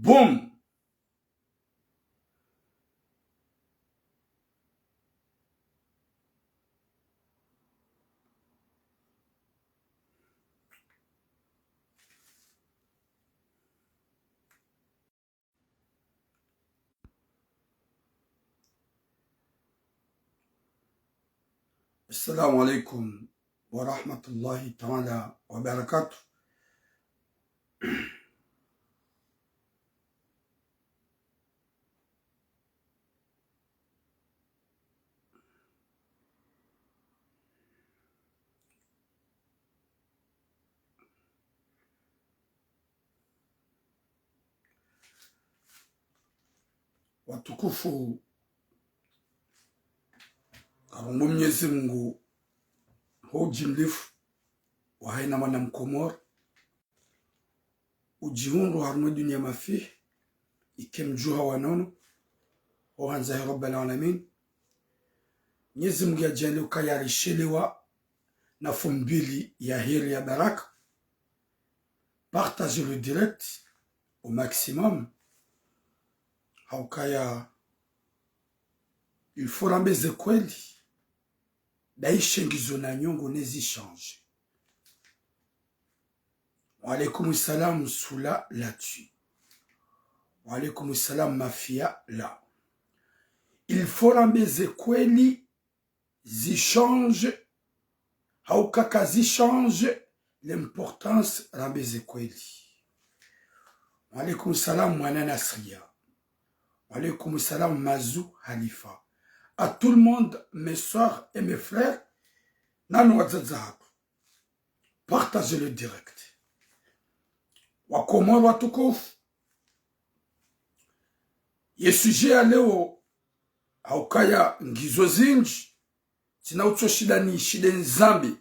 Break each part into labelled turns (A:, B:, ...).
A: Boum. Assalamu alaikum wa rahmatullahi ta'ala wa barakatuh. Watukufu karungu Mwenyezi Mungu hojimlifu wa haina mana mkomor ujihundu haruma dunia mafi ikemjuha wanono ohanza rabbal alamin. Mwenyezi Mungu ajali ukayarishelewa na fumbili ya heri ya baraka. Partagez le direct au maximum. Haukaya il faut rambeze kweli daishengizo na nyongo nezichange. Wa alaykoum salam soula là-dessus. Wa alaykoum salam mafia là. Il faut rambeze kweli zichange. Haukaka zichange l'importance rambeze kweli. Wa alaykoum salam mwana Nasria. Wa alaykoum salam Mazou Halifa. À tout le monde, mes soeurs et mes frères, partagez le direct. Wakomoro watukufu. Yesuje ya leo haukaya ngizo zinji. Tina ucho shida ni shida nzambi.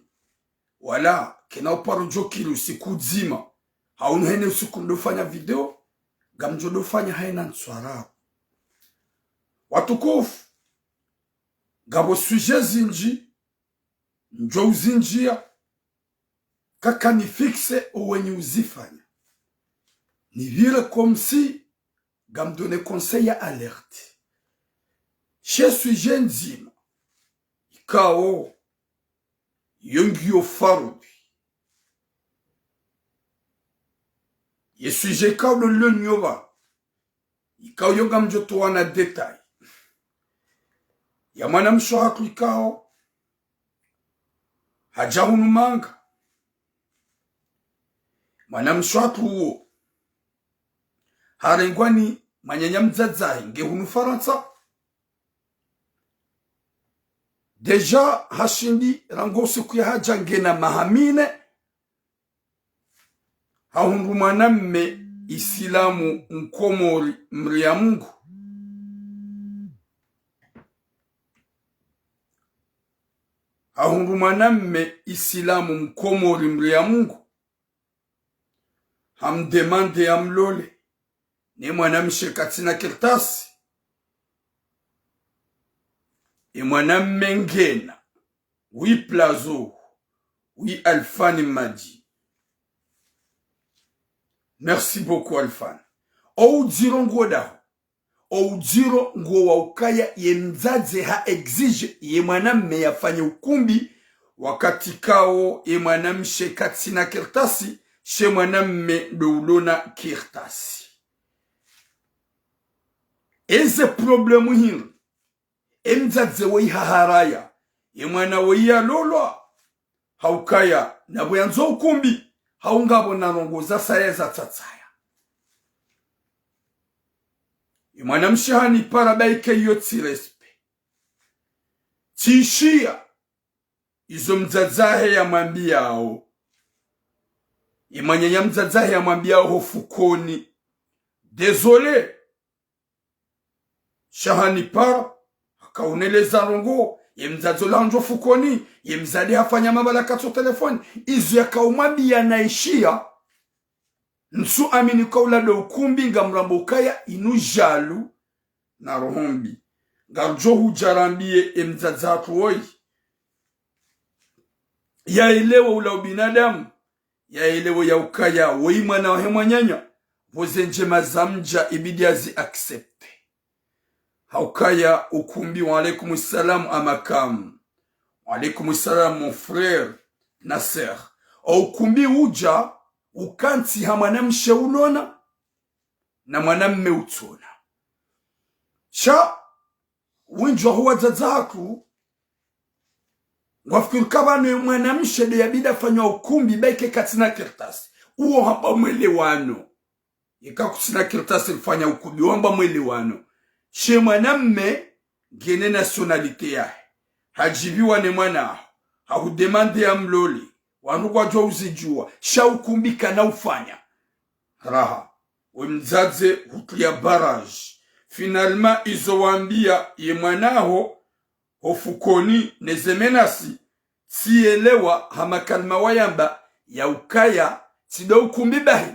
A: Wala kena uparo jokilu usiku dzima. Haunu hene usiku ndofanya video. Gamjo ndofanya haina nswara. Watukufu. Gabo suje zinji, njo uzinjia, kaka ni fixe uwenye uzifanya. Ni vile comme si, gam donne conseil ya alerte. Che suje nzima, ikao, yongi yo farubi. Ye suje kao do lenyoba, ikao yongam joto wana detay. Ya mwana mshoha kulikao hajahunu manga mwana mshoha kuwo harengwani manyanya mzazahi ngehunu Faransa deja hashindi rangosi kuya haja ngena mahamine hahundu mwana mme Isilamu mkomori mria Mungu ahundu mwanamme Isilamu mkomori mria Mungu hamdemande ya mlole ni mwanamshe katina kirtasi mwaname ngena wi plazo wi Alfani Madi. Merci beaucoup Alfani. Ou diro ngoda ou diro ngo wa ukaya ye mzaze ha exige ye mwanamme yafanye ukumbi wakati kao ye mwanamshe katina kirtasi she mwanamme doulona kirtasi. Eze problemu hinu mzaze wei haharaya ye mwana wei ya lolo haukaya na buyanzo ukumbi haungabo na rongoza sayeza tatsaya. Mwana mshihani parabaike yotsi respe. Tishia izo mzazahe ya mwambia hao. Imanya ya mzazahe ya mwambia hao fukoni. Désolé. Shahani para hakauneleza rongo. Ye mzazola anjo fukoni. Ye mzali hafanya mabala kato telefoni. Izo ya kaumambia naishia. Nsu amini kaula do ukumbi nga mrambokaya inu jalu na rohombi. Garjo hujarambie emzadzatu woi. Ya elewa ula ubinadamu. Ya elewa ya ukaya woi mwana wahe mwanyanya. vozenje mazamja ibidi azi accepte. Haukaya ukumbi wa alaikum salam amakam. Wa alaikum salam mon frère Nasser. Ukumbi uja ukanti ha mwanamshe ulona na mwanamme utona. Sha winjwa huwa zazaku wafikiri kabano mwanamshe de yabida fanywa ukumbi beke katina kirtasi. Uo hapa mwelewano. Yika kutina kirtasi fanya ukumbi wamba mwelewano. She mwanamme gene nationalite yae. Hajibiwa ne mwana. Hahudemande ya mloli. Wanukwa jwa uzijua. Sha ukumbi kana ufanya. Raha. Wemzaze hutlia baraj. Finalma izo wambia ye mwanaho ofukoni nezemenasi. Sielewa hamakalma wayamba ya ukaya sida ukumbi bahi.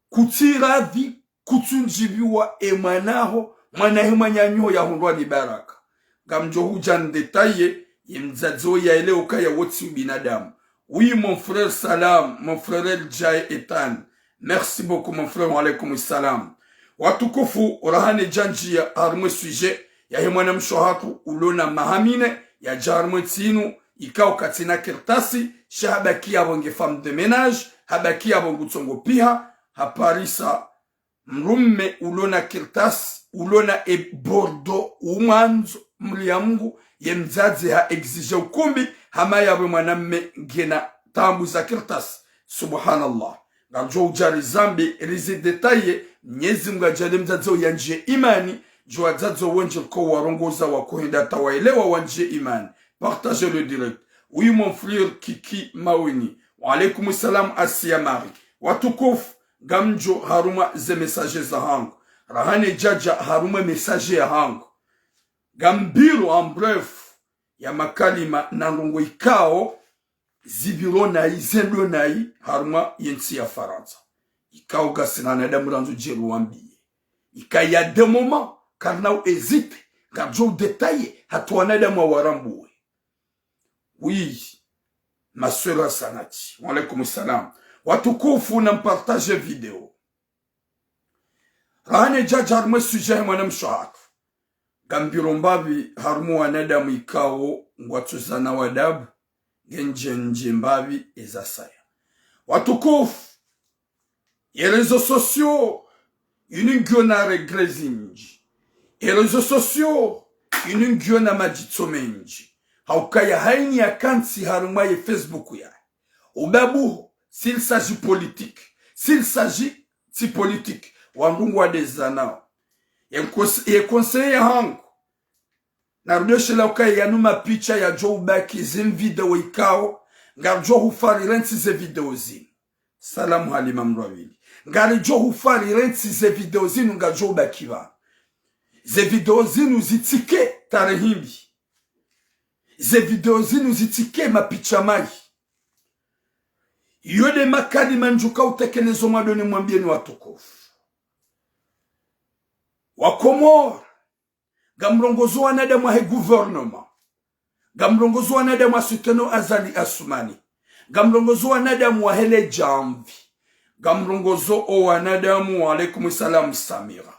A: Kutiravi kutunjibiwa emanaho mwanahe mwanyanyo ya hundwa ni baraka. Gamjo hujan detaye yemzazo ya ele ukaya wotsi binadamu. Oui mon frère Salam, mon frère El Jai Etan. Merci beaucoup mon frère, wa alaikum salam. Watukufu urahane janjia harmwe sujet ya hemwana mshohatu ulona mahamine ya jarmwe tinu ikao katina kirtasi shahabaki abonge femme de ménage habaki abonge tsongo piha haparisa mrumme ulona kirtasi ulona e bordo umanzo mliamungu ye mzazi ha exige ukumbi hama yawe mwanamme gena tambu za kirtasi. Subhanallah. Ngamjo ujari zambi rizi detaye Mwenyezi Mungu ajali mzazo yanje imani jwa zazo wenje ko warongoza wa kuhinda tawaelewa wanje imani. Partagez le direct. Oui mon frère Kiki Maweni. Wa alaikum salam Asia Mari. Watukufu gamjo haruma ze messages za hangu. Rahane jaja haruma message ya hangu. Gambiro en bref ya makalima nangongo ikao zibiro na izendo na haruma yensi ya Faransa. Ikao gasina na damuranzo jeru wambiye. Ikaya de moment karnao hésite garjo détaillé hatuana damu warambuwe. Oui, ma sœur Sanati. Wa alaikum salam. Watukufu na mpartage video. Rahane jaja haruma sujet mwanam shohatu. Gambiro mbabi harumu wanadamu ikao ngwatuzana wadabu. Genje nje mbabi ezasaya. Watukufu. Et les réseaux sociaux, une guiona regrezinji. Et les réseaux sociaux, une guiona majitsomenji. Haukaya haini ya kansi harumaye Facebook ya. Obabu, s'il s'agit politique, s'il s'agit si politique, wandungwa des anao. Et conseiller hangu. Narudeshe la ukaya yanuma picha ya Joe Baki zin video ikao. Ngarjo hufari rensi ze video zin. Salamu halima mrawili. Ngari jo hufari rensi ze video zinu nga jo bakiva. Ze video zinu zitike tarehimbi. Ze video zinu zitike mapicha mai. Yode makali manjuka utekelezo madoni mwambieni watukufu. Wakomor. Gamrongozo wanadamu wa he gouvernement. Gamrongozo wanadamu wa Sultano Azali Asumani. Gamrongozo wanadamu wa hele jamvi. Gamrongozo o wanadamu wa alaikum salam Samira.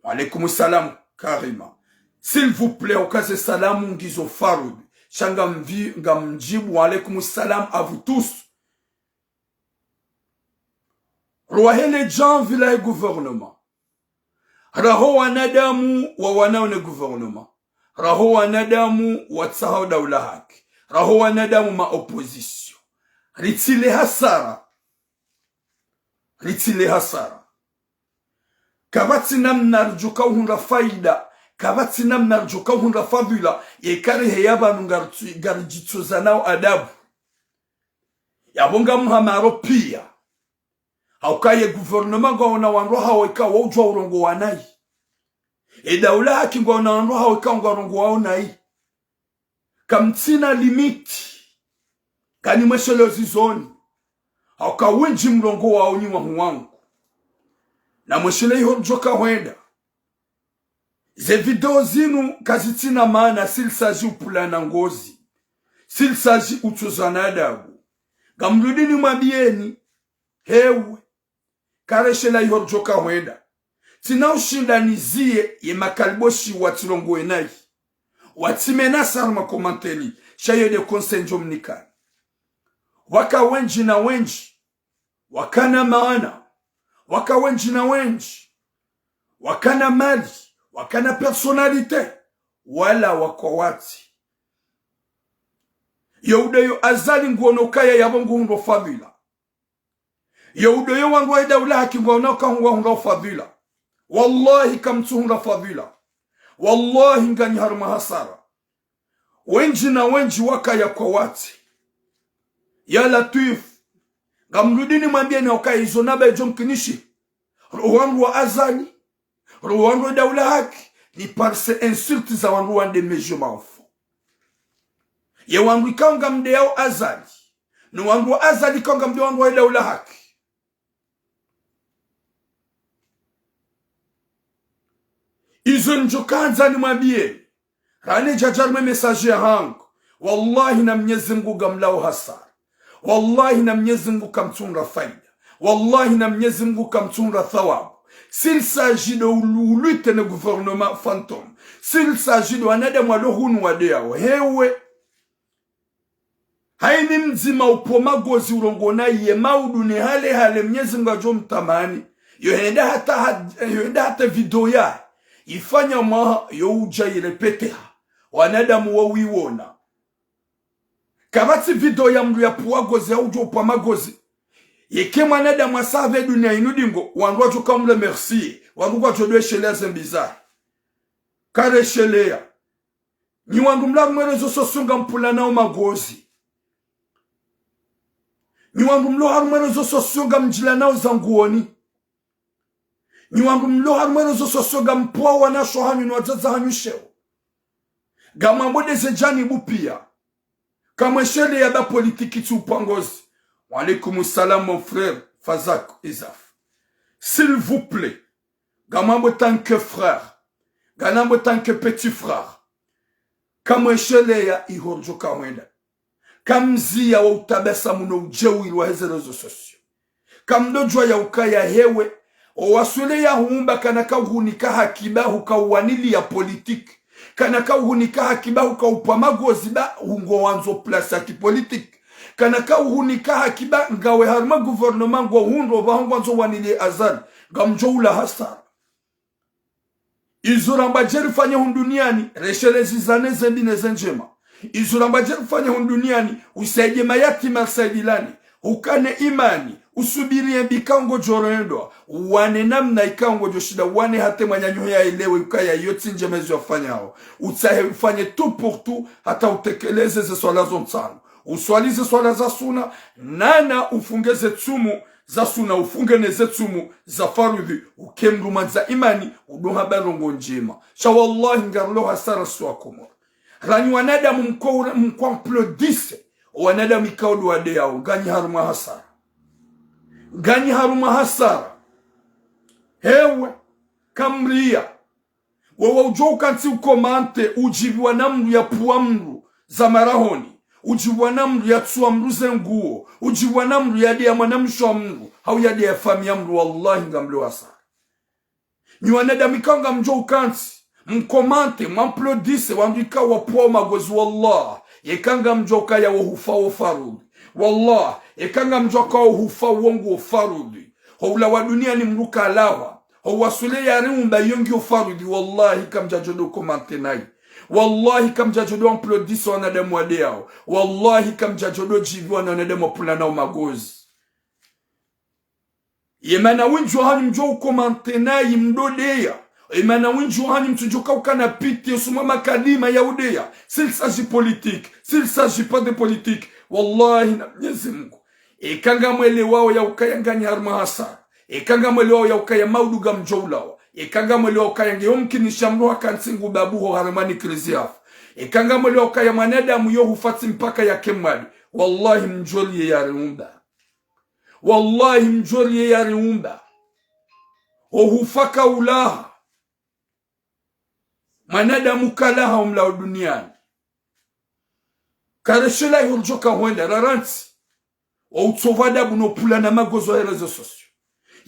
A: Wa alaikum salam Karima. S'il vous plaît, okaze salamu ngizo farubi. Shanga mjibu wa alaikum salam à vous tous. Rwa hele jamvi la gouvernement. Raho wanadamu wa wanaone gouvernement. Raho wanadamu wa tsahau daula haki. Raho wanadamu ma opposition. Ritile hasara. Ritile hasara. Kabati namna rjuka uhunra faida. Kabati namna rjuka uhunra fadila. Yekari heyaba nungarjitsuza nao adabu. Yabonga muhamaro pia. Haukaye gouvernement nga wana wanroha wika wajwa urongo wanai. Daula haki nga wana wanroha wika urongo wanai. Kamtina limiti. Kani mweshelo zizoni. Hauka wenji mrongo wa uniwa huwangu. Na mweshele hiyo joka wenda. Ze video zinu kazitina maana sil saji upulana ngozi. Sil saji utuzana adabu. Gamrudini mabieni. Hewe. kareshela yorjoka wenda tina ushindanizie ye makalboshi watilongo enai watimena sarma komanteni shayo de konsenjo mnikani waka wenji na wenji wakana maana waka wenji na wenji wakana mali wakana personalite wala wako wati Yeudeyo azali nguonokaya yabongo hundo fadhila. Yeudeyo wangu wa daula haki nguonoka hundo fadhila. Wallahi kamtu hundo fadhila. Wallahi ngani haruma hasara. Wenji na wenji waka ya kwa wati. Ya Latif. Gamrudini mwambia ni waka izonaba ya jomkinishi. Wangu wa azali. Wangu wa daula haki. Ni parse insulti za wangu wa ndemejo maofu. Ye wangu ikaunga mde yao azali. Ni wangu wa azali ikaunga mde wangu wa daula haki. Izo njokanza ni mwambie. Rane jajarme mesaje hangu. Wallahi na Mwenyezi Mungu gamlao hasara. Wallahi na Mwenyezi Mungu kamtunga faida. Wallahi na Mwenyezi Mungu kamtunga thawabu. S'il s'agit de lutte ne gouvernement fantôme. S'il s'agit de wanadamu walohunu wadeao. Hewe. Haini mzima upomagozi urongona ye maudu ni hale Mwenyezi Mungu ajo mtamani. Yohenda hata video ya. Ifanya maha youja irepeteha. Wanadamu wawiwona. Kabati video ya mdu ya puwagozi ya ujo upamagozi. Yeke wanadamu asave dunia inudingo. Wandu wajo kamule merci. Wandu wajo dwe shelea zembizari. Kare shelea. Ni wandu mlagu mwerezo sosunga mpula nao magozi. Ni wangu mlo harumwerezo sosunga mjila nao zanguoni. Ni wangu mlo harumwerezo sosunga mpua wanasho hanyu ni wajaza hanyu sheo. Gama mbode zejani bupia. Kama shele ya ba politiki tu upangozi. Wa alaikumu salam mon frère Fazak Izaf. S'il vous plaît. Gama mbo tant que frère. Gama mbo tant que petit frère. Kama shele ya ihorjoka wenda. Kamzi ya utabesa muno ujewi wa heze rezo sosio. Kamdojwa ya ukaya hewe. Owaswele ya huumba kanaka uhunika hakiba huka uwanili ya politik. Kanaka uhunika hakiba huka upamagozi ba hungo wanzo plasa ya kipolitik. Kanaka uhunika hakiba ngawe harma gouvernement ngwa hundo wa hungo wanzo wanili azali. Gamjoula hasara. Izuramba jeri fanya hunduniani. Reshele zizane zendine zenjema. Izuramba jeri fanya hunduniani. Usaidie mayati marsaidilani. Ukane imani. Usubirie bikango joroendo. Wane namna ikango joshida. Wane hate manyanyo ya ilewe. Ukaya yoti njemezu ya fanya hao. Ufanye tout pour tout. Hata utekeleze ze swala zontano. Uswalize swala za suna. Nana ufungeze tsumu za suna. Ufungeneze tsumu za farudhi. Ukemruma za imani. Uduha barongo njema. Shawallahi ngarlo hasara suwa kumora. Rani wanadamu mkwa mplodise. Wanadamu ikaudu wade yao. Ganyi haruma hasara. Ganyi haruma hasara. Hewe. Kamria. Wewe ujoka nti ukomante. Ujibiwa namru ya puamru. Za marahoni. Ujibiwa namru ya tsuwa mru zenguo. Ujibiwa namru ya dia manamshu amru. Hau ya dia fami amru. Wallahi ngamlu hasara. Ni wanadamu ikanga mjoka nti. Mkomante, mwaplodise, wandika wapuwa magozi, wallah. Yekanga mjoka ya wahufa wafarudi. Wallah, yekanga mjoka wahufa wongu wafarudi. Howla wa dunia ni mruka alawa. Howasule ya riumba yongi wafarudi. Wallahi kamjajodo komante nai. Wallahi kamjajodo wamplodise wanadamu wadeao. Wallahi kamjajodo jivi wanadamu wapula nao magozi. Yemana winjo hani mjo komante nai mdodea. Imana winju hani mtujoka ukana piti usumama kadima ya udea. S'il s'agit politique, s'il s'agit pas de politique, wallahi na Mwenyezi Mungu. Kanga mwele wao ya ukaya ngani harma hasara. Kanga mwele wao ya ukaya mauduga mjoulawa. Kanga mwele wao ukaya ngeyomki nishamruha kansingu babuho haramani krizi hafu. Kanga mwele wao ukaya manadamu yo hufati mpaka ya kemwali. Wallahi mjoli ya riumba. Wallahi mjoli ya riumba. Hufaka ulaha. Manadamu kalaha umlao duniani. Kareshela yurjoka huenda raranti. Wa utsovada buno pula na magozo ya rezo sosio.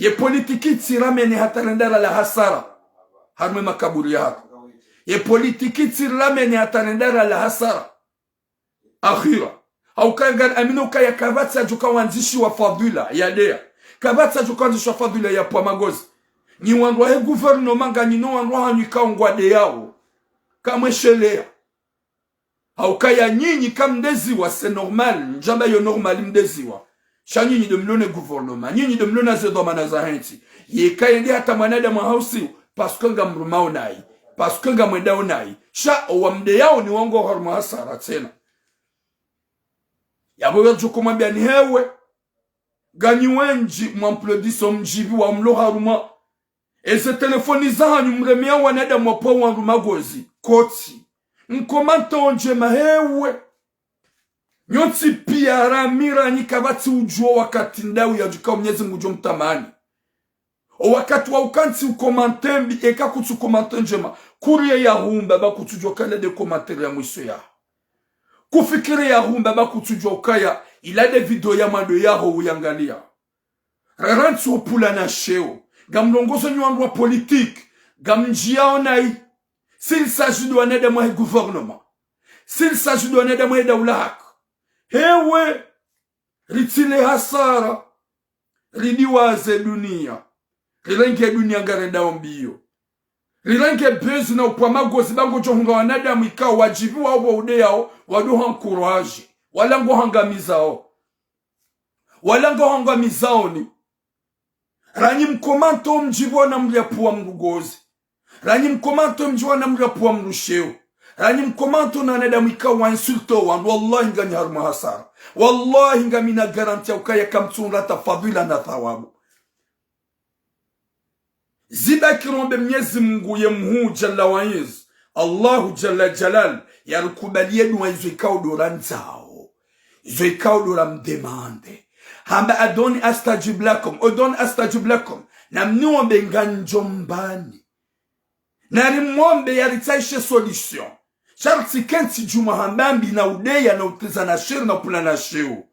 A: ye politiki tiramene hatarendera la hasara harme makaburi yako ye politiki tiramene hatarendera la hasara akhira au kanga amino kaya kavatsa joka wanzishi wa fadhila ya dea kavatsa joka wanzishi wa fadhila ya pamagozi ni wanwa he gouvernement ga nino wanwa hanika ngwade yao kama shelea au kaya nyinyi kamdeziwa c'est normal njamba yo normal mdeziwa shanyinyi de mlone gouvernement nyinyi de mlona zedo manaza henti ye kayende hata mwanada mahausi parce que ngamruma onai parce que ngamwenda onai sha owamde yao ni wango horma hasara tena yabo kumwambia ni hewe gani wenji mwamplodiso mjibi wa mlo haruma ese telefoniza hanyu mremia wanada mwapo wangu magozi koti mkomanta onje mahewe nyoti pia ramira nikabati ujua wakati ndawi ya juka mnyezi mgujo mtamani o wakati wa ukanti ukomantembi eka kutu komante njema kurie ya humba ba kutujwa kale de komantere ya mwiso ya kufikiri ya humba ba kutujwa kaya ila de video ya mando yaho uyangalia raranti opula na sheo gamlongozo nyuandwa politique gamjia onai s'il s'agit de wane de mwa gouvernement s'il s'agit de wane de mwa daulak hewe ritile hasara ridiwaze dunia rilenge dunia garenda ombio rilenge bezi na upamagozi bango johunga wanadamu ikao wajibu wa ude yao waduha encourage walango hangamizao walango hangamizao ni ranyi mkomanto mjibu na mliapua mrugozi ranyi mkomanto mjibu na mliapua mrusheo ranyi mkomanto na wanadamu ikao wa insulto wan wallahi ngani haruma hasara wallahi ngamina garantia ukaya kamtunra tafadhila na thawabu ziba kirombe mnyezi mungu ye mhu jalla waiz Allahu jalla jalal ya rukubalie dua izo ikao dora nzao izo ikao dora mdemande hamba adoni astajib lakum na mnuombe nganjombani na rimwombe ya ritaishe solution sharti kenti juma hambambi na udeya na uteza na shiru na pula na shiru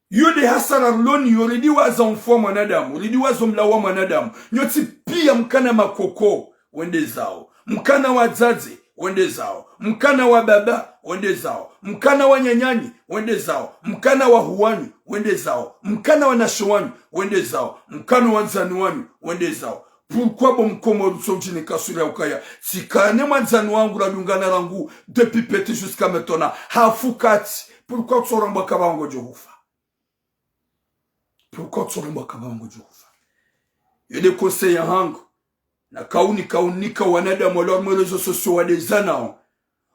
A: yule hasara loni yoridi waza mfua mwanadamu yoridi waza mlawa mwanadamu nyoti pia mkana makoko wende zao mkana wazazi wende zao mkana wa baba wende zao mkana wa nyanyani wende zao mkana wa huwani wende zao mkana wa nashuwani wende zao mkana wa nzanuwani wende zao pourquoi bon mkomo rusojini kasuri ukaya sikane mwanzani wangu radungana rangu depuis petit jusqu'à maintenant hafukati pourquoi tsoramba kabango johufa pourquoi tsoramba kabango johufa yede conseil hangu na kaunika wanadamu wala mwerezo sosio wa dezana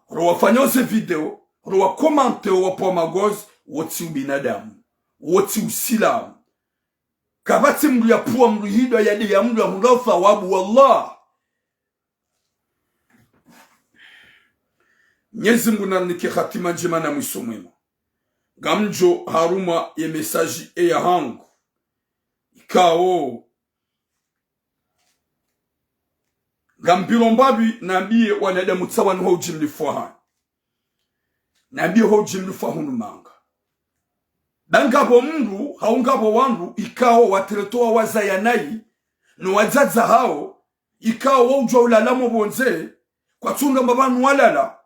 A: wafanya ze video wa komante wa magozi woti binadamu woti usilamu kabati mlu ya puwa mlu hido ya mlu ya mlofa wabu wallah Mwenyezi Mungu na niki khatima njema na mwiso mwema gamjo haruma ye mesaji ya hangu ikao gambiro mbabi nambie wanadamu tsawanu ho jimlifuha nambie ho jimlifuha manga dangabo mndu haungabo wandu ikao watiretoa wazayanai no wazaza hao ikao wujwa ulalamo bonze kwa tunga mbabanu walala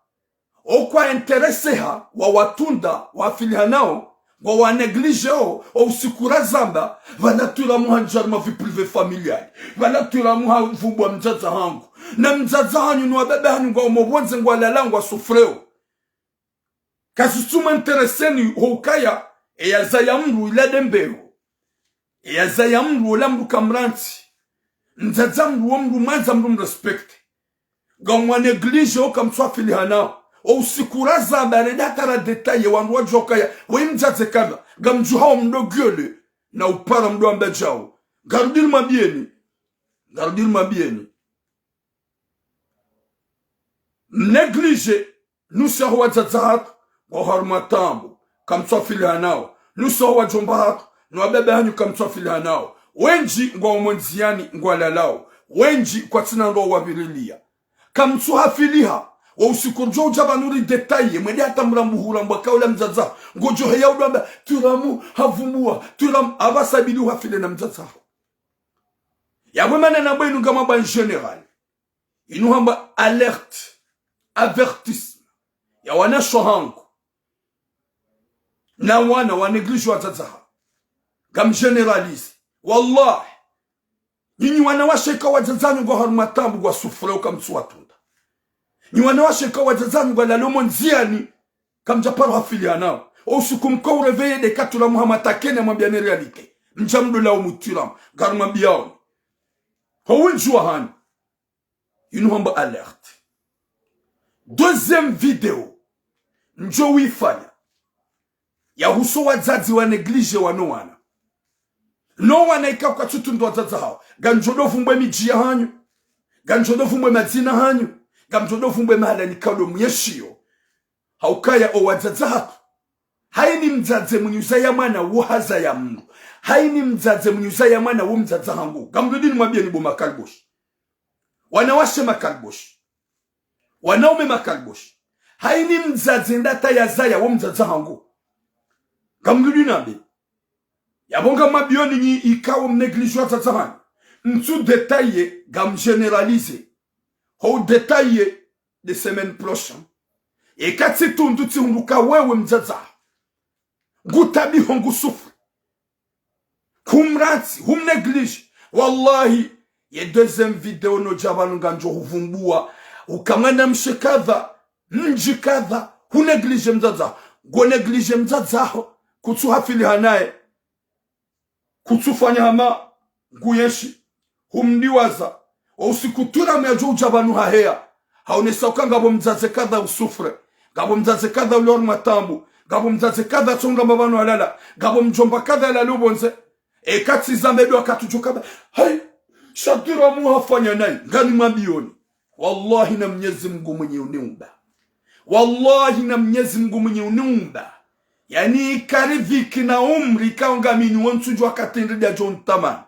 A: okwa intereseha wa watunda wafiliha nao wa waneglige o usikura zamba wanatura muhanjar mafi privé familial wanatura muhavubwa mzaza hangu na mzaza hanyu nwa bebe hanyu ngwa umobonze ngwa lalangwa sufreo kasutuma intereseni hokaya eyaza mru ilade mbeo eyaza mru olamru kamranti mzaza mru omru manza mru mrespect gwa neglige o kamswafiliha nao o usikura zamba redatara detaye wanwa jokaya we mzaze kama gamjuhao mdogele na upara mdo ambejao garudil mabieni neglige nusa huwa zazahat wa harmatambu kamswafiliha nao nusa huwa jombahat nwabebe hanyu kamswafiliha nao wenji ngwa umonziani ngwa lalao wenji kwa tina ndo wabirilia kamswafiliha wa usikurjo ujabanuri detaye mwede hata mrambuhura mbakaula mzaza ngojo heya udwamba turamu havumua turam abasabili uhafile na mzaza Ya wemana na bwenu kama ban general. Inu hamba alerte, avertissement. Ya wana shohangu. Na wana wa neglige wazazaha. Gam generalize. Wallah. Nyinyi wanawasheka wazazanyu kwa harumatambu kwa sufure ukamsu watunda. Nyinyi wanawasheka wazazanyu kwa lalomo nziani kamjaparo hafilia nao. Usiku mko ureveye de katula Muhammad akene mwambiane realite. Mjamdu la umutiram. Garma biyaoni. Hawinjua hani. Inu hamba alerte. Deuxième vidéo. Njo wifanya. Ya huso wazazi wa neglige wanowana. No wana ika kwa chutundu wazazi hao. Ganjodofu mbwe mijia hanyu. Ganjodofu mbwe mazina hanyu. Ganjodofu mbwe mahala nikalo myeshio. Haukaya o wazazi hatu. Haini mzaze mnyuza ya mwana uhaza ya mnu. Haini mzaze mnyuza ya mwana umzaza hangu. Gamdudini mwabia nibo makalboshi. Wanawashe makalboshi. Wanaume makalboshi. Haini mzaze ndata ya zaya umzaza hangu. Gamdudini nabi. Yabonga mabioni nyi ikawo mneglijwa tazahani. Ntu detaye gam generalize. Ho detaye de semaine prochaine. E katsi tundu ti hunduka wewe mzaza. Gutabi hongu sufri. Humrati, humneglige. Wallahi, ye deuxième vidéo no jabanu ganjo huvumbua. Ukamana mshekadha, njikadha, huneglige mzaza. Go neglige mzaza ho. Kutsu hafili hanaye. Kutsu fanya hama, guyeshi. Humniwaza. Usikutura mejo jabanu hahea. Haunesa ngabo mzaze kadha usufre. Ngabo mzaze kadha ulor matambu. Gabo mzaze kadha chonga mabano halala. Gabo mjomba kadha la lubonze. E katsi zambedo akatujuka. Hai, shadira muhafanya nai. Ngani mabioni. Wallahi na Mwenyezi Mungu mwenye uniumba. Wallahi na Mwenyezi Mungu mwenye uniumba. Yani kariviki na umri kaonga mini wantuju wakatendri ya John Taman.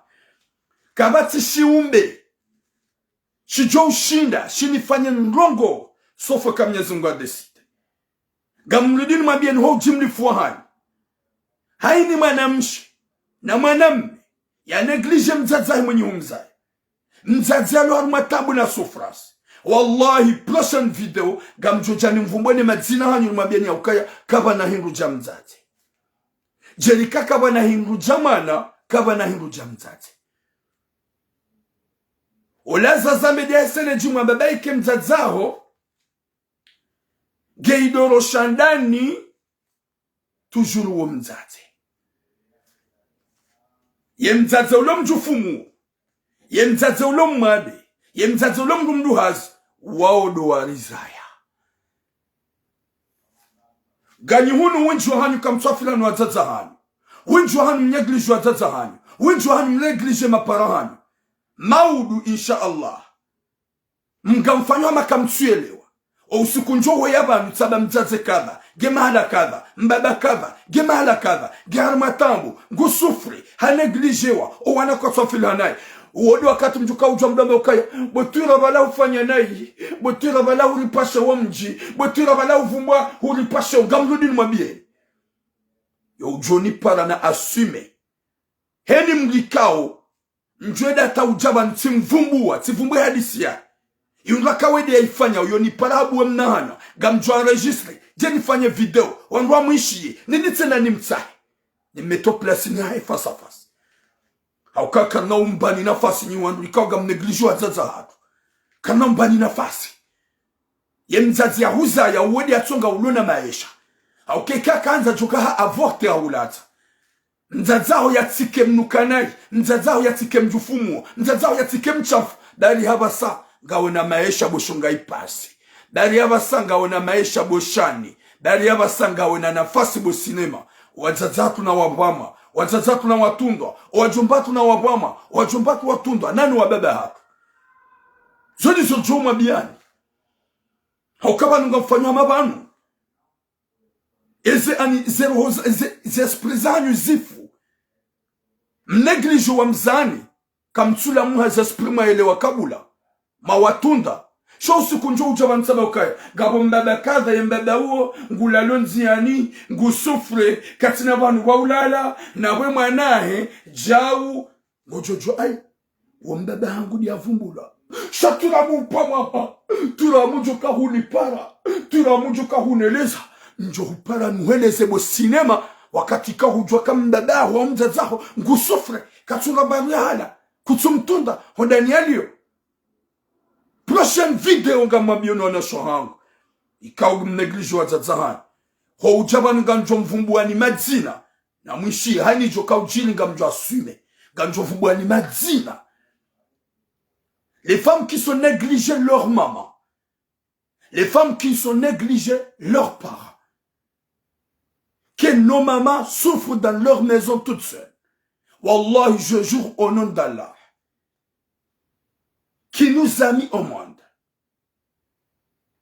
A: Kabati shiumbe. Shijo ushinda. Shinifanya nrongo. Sofo ka Mwenyezi Mungu adesi. Gamrudini mwambia ni jimli fuahani. Haini mwanamshi na mwanamme ya neglige mzazahi mwenye umzai. Mzazi alo harumatabu na sufras. Wallahi prochaine video gamjojani mvumbone madzina hanyu mwambia ni aukaya kaba na hindu ja mzazi. Jerika kaba na hindu jamana kaba na hindu ja mzazi. Olaza zamedi ya sene jimwa babaike mzazaho Geidoro shandani toujours uo mzaze. Ye mzaze ulo mjufumu. Ye mzaze ulo mwade. Ye mzaze ulo mdumduhazi. Wao dowarizaya. Ganyi hunu wenjwa hanyu kamswafila na wazaza hanyu. Wenjwa hanyu mnyeglije wazaza hanyu. Wenjwa hanyu mnyeglije mapara hanyu. Maudu insha Allah. Mgamfanywa makamsuelewa. Usiku njowe yabanu tsaba mzaze kadha, gemahala kadha, mbaba kadha, gemahala kadha, geharmatambu, ngusufri, haneglijewa, wana kwa sofili hanayi. Uodu wakati mjuka ujwa mdame ukaya, botira bala ufanya nayi, botira bala uripashe wamji, botira bala uvumbwa uripashe ugamrudini mwambie. Yo ujoni para na asume. Heni mlikao, njwe data ujaba ntimvumbua, tivumbua hadisi ya. Yunga wede ya ifanya uyoni parabu wa mnahana. Gamjwa registre. Jeni fanye video. Wanwa mwishiye. Nini tena ni mtahe. Ni meto plasi ni hae fasa fasa. Hauka kana umbani nafasi ni wandu. Ikaw gam neglijua wazaza hatu. Kana umbani nafasi. Ye mzazi ya huza ya uwede ya tonga ulona maesha. Hauke kaka anza jukaha avorte ya ulata. Mzazao ya tike mnukanai. Mzazao ya tike mjufumu. Mzazao ya tike mchafu. Dari haba saa. Gawe na maisha boshunga ipasi. Dari yabasa ngawe na maisha boshani. Dari yabasa ngawe na nafasi bo sinema. Wazazatu na wabama. Wazazatu na watundwa. Wajumbatu na wabama. Wajumbatu watundwa. Nani wabebe hatu? Zodi sojoma biyani. Haukaba nunga mfanywa mabanu. Eze esprizanyu zifu. Mneglijo wa mzani. Kamtula muha ze esprima ele wakabula. Mawatunda. Sho sikunjo ujabansaba ukaya. Gabo mbaba kadha ya mbaba uo. Ngulalonzi yani. Ngusufre. Katina vanu waulala. Na we manahe. Jau. Ngojojo ay. Wambaba hangu ni avumbula. Shaturamu pamama. Turamu joka huni para. Turamu joka huneleza. Njo hupara nuheleze bo sinema. Wakati ka hujwa kambaba wa mzazaho. Ngusufre. Katunga barihala. Kutsumtunda. Hondani alio. Prochaine vidéo nga mabiono na shohangu. Ikaw neglige wa zazahani. Ho ujaba nga njo mvumbu ni madzina. Na mwishi hani joka ujili nga mjo asume. Nga njo mvumbu ni madzina. Les femmes qui sont négligées leur maman. Les femmes qui sont négligées leurs parents. Que nos mamans souffrent dans leur maison toutes seules. Wallah, je jure au nom d'Allah. Qui nous a mis au monde.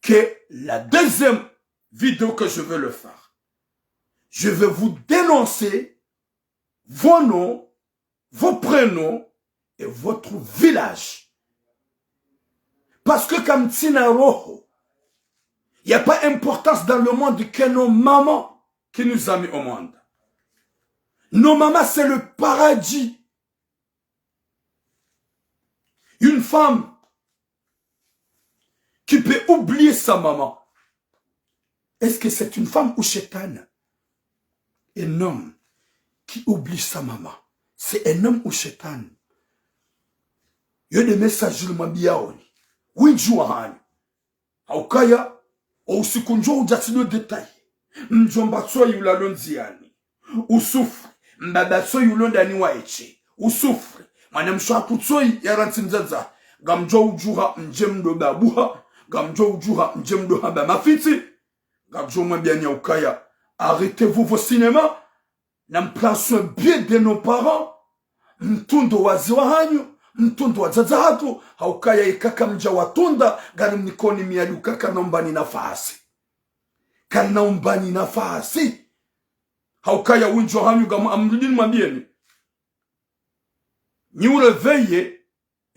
A: Que la deuxième vidéo que je veux le faire. Je vais vous dénoncer vos noms, vos prénoms et votre village. Parce que comme Tina Roho, il n'y a pas d'importance dans le monde que nos mamans qui nous ont mis au monde. Nos mamans, c'est le paradis. Une femme qui peut oublier sa maman. Est-ce que c'est une femme ou chétane? Un homme qui oublie sa maman. C'est un homme ou chétane? Il y a des messages de Mabiaoni. Winjua hani. Haukaya, usikunjo ujatino detail. Mjomba tso yula lonziani. Usufri. Mbaba tso yulonda ni waeche. Usufri. Mane mshaku tso yaranti mzaza. Gamjo ujuha mjemdo babuha. Gamjo ujuha mjemdo haba mafiti. Gamjo mwabiani haukaya. Arrêtez-vous vos cinémas. N'en soin bien de nos parents. Mtundo waziwa hanyu. Mtundu wa zazahatu, haukaya ikaka mja watunda, gani mnikoni miaduka kanaombani nafasi. Kanaombani nafasi. Haukaya winjo hanyu gamu amrudini mabieni. Ni ureveye,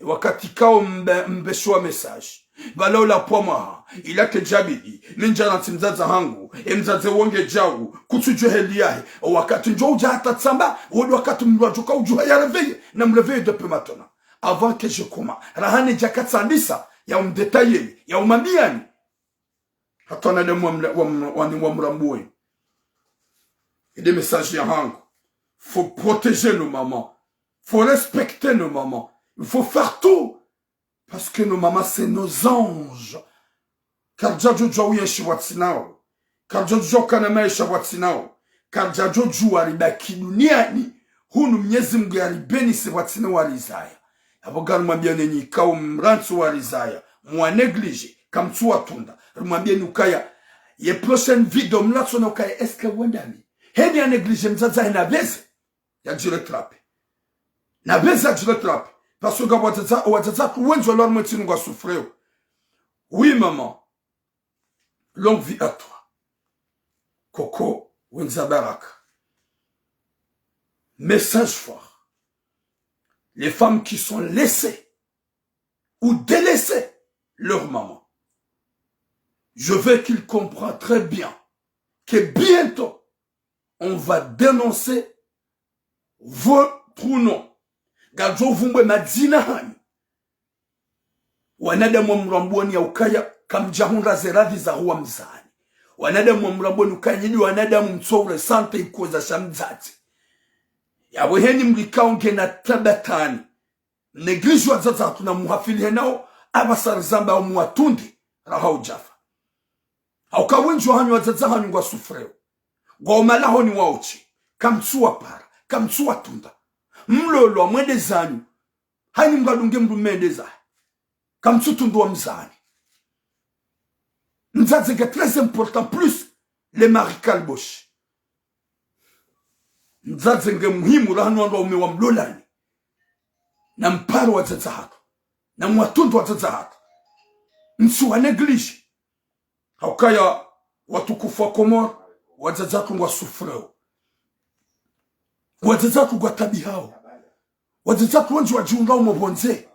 A: wakati kao mbeshwa message. Balao la pomaha, ilake jabidi, ninjana timzaza hangu, mzaze wonge jawu, kutujwe heli yahe, wakati njo uja hata tsamba, wakati mwajuka ujuha ya reveye, na mreveye depuis maintenant. Avant que je commence. Rahane jakat sandisa, ya détaillé, ya umambiani. Hatana de wamramboué. Et des messages ya hango. Faut protéger nos mamans. Faut respecter nos mamans. Il faut faire tout. Parce que nos mamans, c'est nos anges. Car Djadjo Djaouye Shiwatsinao. Car Djadjo Kaname Shiwatsinao. Car Djadjo Djouariba Kinuniani. Hunu mnyezi mgari beni Shiwatsina warizaya. Abogaru mwambiane ni kao mrantu warizaya. Mwa neglige. Kamtu watunda. Mwambiane ukaya. Ye prochaine vidéo mlatso na ukaya. Eske wendami. Heni ya neglige mzaza na beze. Ya jire trape. Na beze ya jire trape. Parce que wazaza kuwenjwa lor mwetinu nga souffreo. Oui maman. Longue vie à toi. Coco Wenza Baraka. Message fort. Les femmes qui sont laissées ou délaissées leur maman. Je veux qu'ils comprennent très bien que bientôt, on va dénoncer votre nom. Gajo vumbe madina hani. Wanada mwamramboni ya ukaya kamjahunra zeradi za huwa mzani. Wanada mwamramboni ukaya nidi wanada mtsowre sante ikoza shamzati. Yabo heni mlikaonge na tabatani. Neglige wa zazatu na muhafili henao. Abasar zamba wa muatundi. Raha ujafa. Hauka wenju hanyu wa zazahanyu wa sufreo. Gomalaho ni wauchi. Kamtsuwa para. Kamtsuwa tunda. Mlolo wa mwende zanyu. Hani mgadunge mdu mwende za. Kamtsutundu wa mzani. Mzazenge très important plus les marikalbosh. Mzazenge muhimu rahanu wanda ume wa mlolani. Na mparo wa zazahatu. Na mwatundu wa zazahatu. Msu wa neglige. Haukaya watukufu wa Komor. Wazazatu wa sufreo. Wazazatu wa tabi hao. Wazazatu wenji wa jiunga umobonze.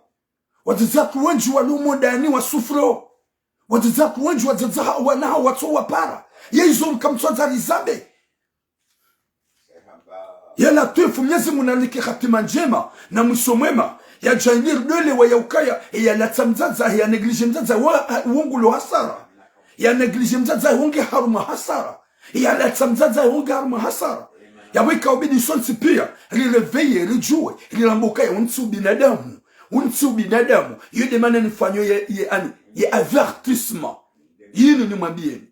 A: Wazazatu wenji wa lumo dani wa sufreo. Wazazatu wenji wa zazaha wanaha watu wa para. Yezo mkamtuwa rizambe. Yala tuefu mnyezi munalike khatima njema na mwisho mwema. ya janir dole wa yaukaya ya latamzaza ya neglige mzaza wongu lo hasara ya neglige mzaza wonge haruma hasara ya latamzaza wonge haruma hasara ya weka obedi sonsi pia rileveye rijue rilamboka ya unsu binadamu yode mana nifanyo ye avertissement yini ni mwambieni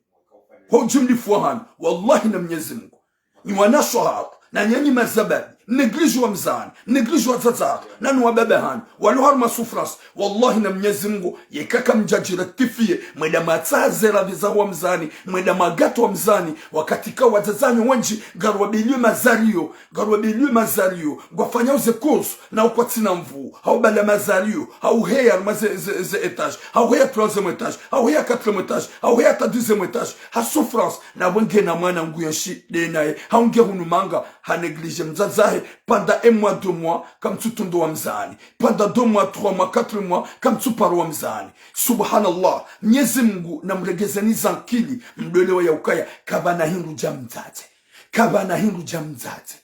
A: hujumli fuhan wallahi na Mwenyezi Mungu ni wanashahad na nyanyi mazababi neglige wa mzani neglige wa tazar na nuwa babahan waluhar masufras wallahi na Mwenyezi Mungu yekaka mjajira tifie mweda matazera viza wa mzani mweda magato wa mzani wakatika watazanyo wanji garwa biliu mazario gwafanya uze kursu na ukwatina mvu hau bala mazario hau heya ze etage hau heya 3e etage hau heya 4e etage hau heya 12e etage ha souffrance na wenge na mwana nguyenshi denaye hau nge hunumanga ha neglige mzazahe pendant 1 mois, 2 mois, comme tu tondo wa mzani. Pendant 2 mois, 3 mois, 4 mois, comme tu paro wa mzani. Subhanallah, Mwenyezi Mungu na mregezeni zankili mdole wa yaukaya kabana hindu jamzaze. Kabana hindu jamzaze.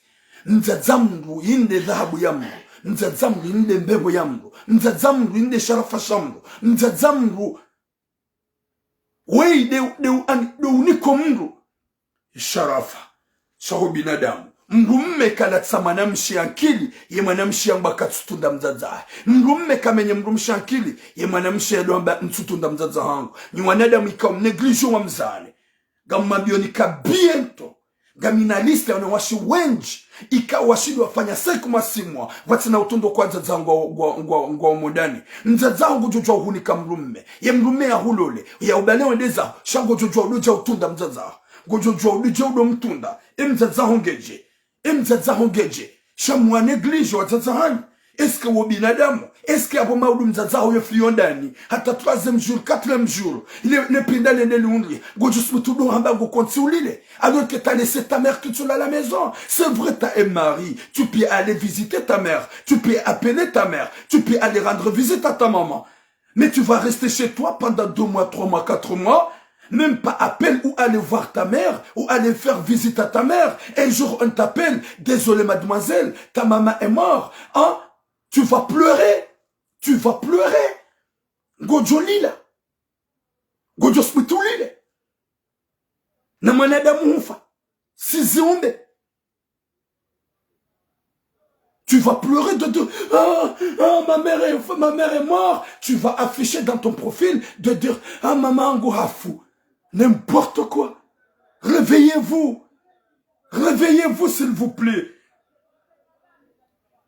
A: Mzazamru inde dhahabu yamru. Mzazamru inde mbebo yamru. Mzazamru inde sharafa shamru. Mzazamru wei de uniko mru. Sharafa. Shahu binadamu. Mrumme kalatsa manamshi ankili ye manamshi ambaka tutunda mzaza mrumme kamenye mrumshi ankili ye manamshi yadwamba ntutunda mzaza hangu ni wanadamu ikaw neglige wa mzane gamambioni ka biento gaminaliste wana washi wenji ikaw washidi wafanya 5 masimwa watina utundo kwa mzaza ngwa modani mzaza hangu jojwa hunika mrumme ye mrumme ya hulole ya ubalewa ndeza shango jojwa udoja utunda mzaza gojojwa udoja udo mtunda mzaza hongeje imzaza hongeje shamwa neglige watazahani eske wo binadamu eske abo maudu mzaza ho yofliondani hata 3e jour 4e jour le pindale ne lundri gojo smutudo hamba go kontiulile alors que t'as laissé ta mère toute seule à la maison c'est vrai t'as un mari tu peux aller visiter ta mère tu peux appeler ta mère tu peux aller rendre visite à ta maman mais tu vas rester chez toi pendant 2 mois 3 mois 4 mois. Même pas appel ou aller voir ta mère, ou aller faire visite à ta mère. Un jour, on t'appelle, désolé mademoiselle, ta maman est morte. Hein? Tu vas pleurer. Tu vas pleurer. Gojo lila. Gojo smitu lile. Na mwanadamu hufa. Sizi umbe. Tu vas pleurer de dire ma mère est morte. Tu vas afficher dans ton profil de dire maman ngo hafu. N'importe quoi. Réveillez-vous. Réveillez-vous, s'il vous plaît.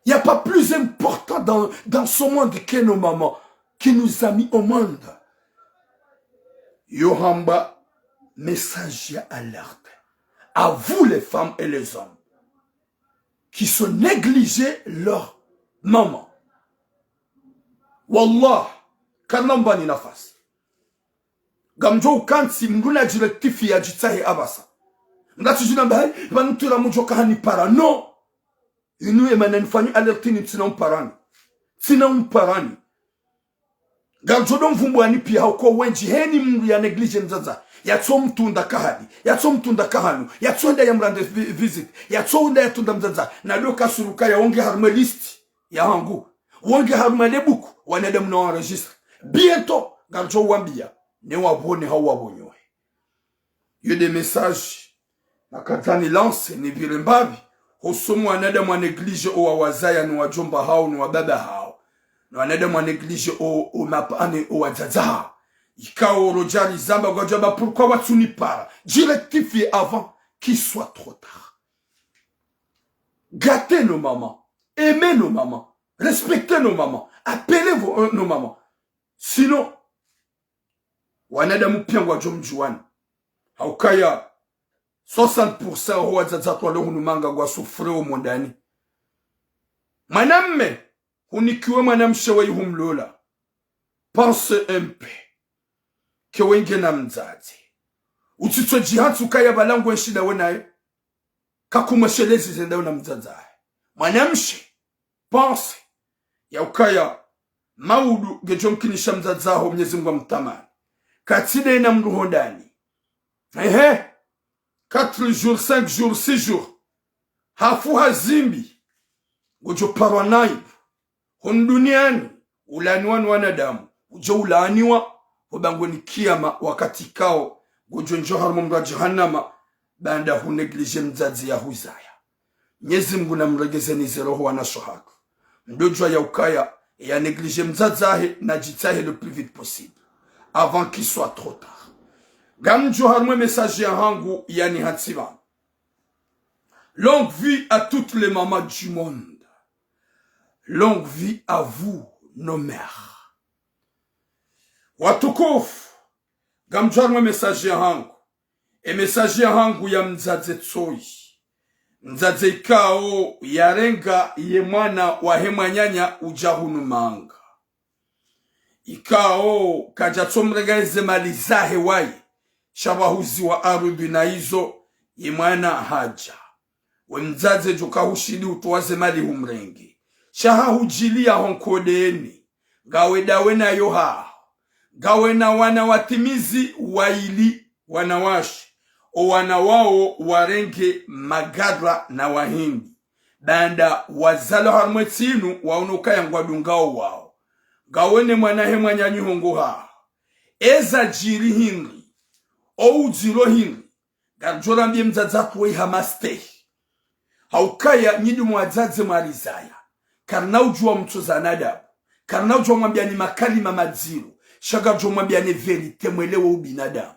A: Il n'y a pas plus important dans ce monde que nos mamans qui nous a mis au monde. Yohamba, message alerte. À vous les femmes et les hommes qui se négligent leur maman. Wallah, kanamba ni nafasi. Gamjo ukansi mguna directifi ya jitahi abasa. Ngati jina mbahe, banutura mjoka hani para. No! Inu emanen fanyu alertini tina umparani. Tina umparani. Gamjo don vumbu anipi hauko wenji heni mngu ya neglige mzaza. Yatso mtunda kahadi. Yatso mtunda kahanu. Yatso nda ya mrande visit. Yatso nda ya tunda mzaza. Na loka suruka ya onge harme listi. Ya hangu. Onge harme lebuku. Wanede mna enregistre. Bientôt, gamjo wambia. Ne wabone hawabonyoe. Il y a des messages na katani lance ni vilembabi hosomo anadamu aneglige o wazaya ni wajomba hao ni wababa hao na anadamu aneglige o mapane o wazaza ikao rojali zamba gojaba pourquoi watsuni para directifier avant qu'il soit trop tard. Gâtez nos mamans, aimez nos mamans, respectez nos mamans, appelez nos mamans. Sinon wanadamu pia wajomjuani haukaya 60% huwa zazatwa leo hunumanga kwa sufreo mondani. Mwanamme hunikiwe mwanamshe wa humlola. Pense un peu ke wenge na mzazi. Utitwe jihatsu kaya balangu enshida wenaye. Kakumashelezi zenda na mzazi. Mwanamshe pense ya ukaya maudu gejomkinisha mzazi aho Mwenyezi Mungu amtamani. Katide na mruhondani. 4 jours, 5 jours, 6 jours. Hafu hazimbi. Gojo parwa naibu. duniani ulaniwa ni wanadamu uje ulaaniwa hubango ni kiyama wakati kao gojonjo harmo mra jahannama banda huneglige mzazi ya huzaya Mwenyezi Mungu namregezeni roho wa nasohaka mdojwa ya ukaya ya néglige mzazahe na jitahe le plus vite possible avant qu'il soit trop tard. Gamjo harmo message ya hangu yani hatsiba. Longue vie à toutes les mamans du monde. Longue vie à vous, nos mères. Watukufu, gamjo harmo message ya hangu. E message ya hangu ya mzaze tsoi. Mzaze ikao yarenga ye mwana wa hemanyanya ujahunu manga. Ikao kajatsomregeze malizahe wae. Shabahuzi wa arubi na hizo ye mwana haja. We mzaze joka hushidi utuwaze mali humrengi. Shaha hujilia honkodeni. Gawe dawe na yoha. Gawe na wana watimizi waili wanawashi. O wana wao warenge magadra na wahindi. Banda wazalo harmwetinu waunuka ya ngwadungao wao. Gawene mwanahe mwanyanyi hongo haa. Eza jiri hinri. O ujiro hinri. Garjora mbie mzadzatu wei hamaste. Haukaya nyidu mwazaze marizaya. Karna ujua mtoza nadabu. Karna ujua mwambia ni makali mamadziro. Shaga ujua mwambia ni verite mwelewe ubinadamu.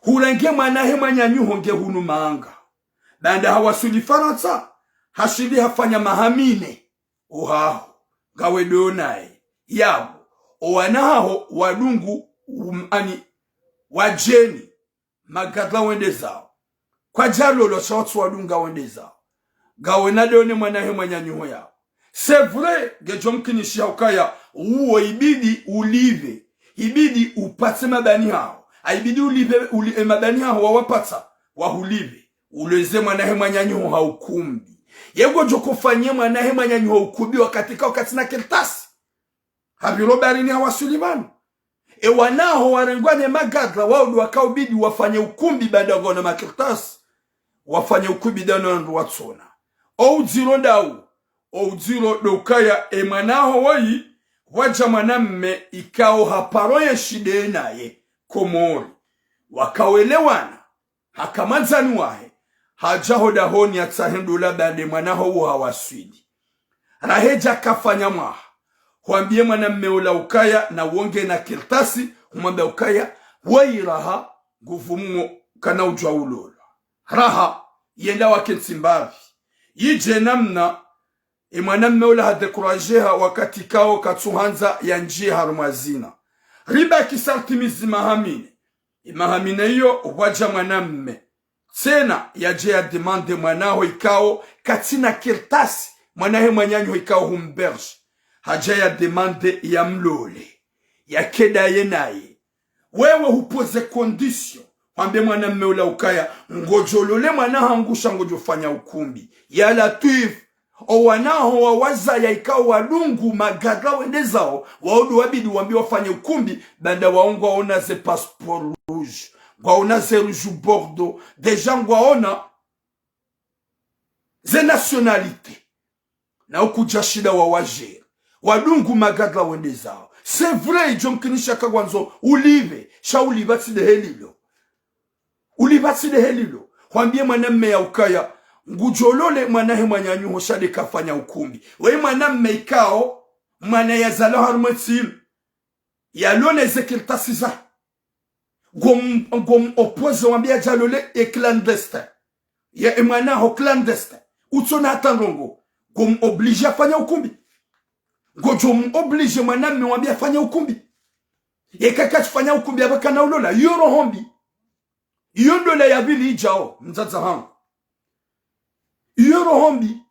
A: Hurenge mwanahe mwanyanyi honge hunu maanga. Banda hawasuli faransa. Hashili hafanya mahamine. Ohaho. Gawe donae. Yabo. Owanaho wadungu wajeni. Magadla wende zao. Kwa jalo lo shawatu wadunga wende zao. Gawe nadone mwanahe mwanyanyi ho yao. C'est vrai. Gejomkinishi haukaya. Uwe ibidi ulive. Ibidi upate mabani hao. Aibidi ulive mabani hao wawapata. Wahulive. Uleze mwanahe mwanyanyi ho haukumbi. Yego jokofanye mwanahe mwanyanyi ho ukubi wakati na keltasi. Habirobari ni hawa Sulimanu. Wanaho warengwane magadra waudu wakaubidi wafanye ukumbi banda gona makirtasi. Wafanye ukumbi dano ndu watsona. Ou ziro ndau. Ou ziro dokaya manaho wayi. Waja mwanamme ikao haparoye shide naye. Komori. Wakawelewana. Hakamazani wahe. Hajaho dahoni atsahendula bande mwanaho uhawaswidi. Raheja kafanya mwaha. Huambie mwanamme ula ukaya na uonge na kirtasi. Humwambia ukaya. Wai raha gufumungo kana ujwa ulola. Raha yenda waketsimbavi. Yije namna mwanamme ula hadekurajeha wakati kao katsuhanza ya njie harumazina. Riba kisartimizi mahamine. Mahamine hiyo waja mwanamme. Tena yaje ya demande mwanaho ikao katina kirtasi. Mwanahe mwanyanyo ikao humberge. Haja ya demande ya mlole. Ya keda yenaye. Wewe hupoze kondisyon. Wambe mwanamme ula ukaya. Ngojolole mwanaha angusha ngojofanya ukumbi. Ya latif. O wanaho wawaza ya ikao wadungu magadra wende zao. Waodu wabidi wambi wafanya ukumbi. Banda waungu waona ze passeport rouge. Waona ze rouge bordeaux. Deja waona ze nationalite. Na ukuja shida wawajere. Wadungu magadla wende zao. C'est vrai, jomkinisha kagwanzo. Ulive. Sha ulibatsi de helilo. Ulibatsi de helilo. Wambie mwanamme ya ukaya. Ngujolole mwanahe mwanyanyu hoshade kafanya ukumbi. We mwanamme ikao. Mwana ya zalo harumetsinu. Ya lone zekiltasiza. Gom opoze wambia jalole e clandestin. Ya mwanaho clandestin. Utsona hatanrongo. Gom oblige afanya ukumbi. Gojom oblige mwanamme wambia afanya ukumbi. Kaka tufanya ukumbi abaka na ulola. Yoro hombi. Yondola ya bili ijao. Mzaza hangu. Yoro hombi.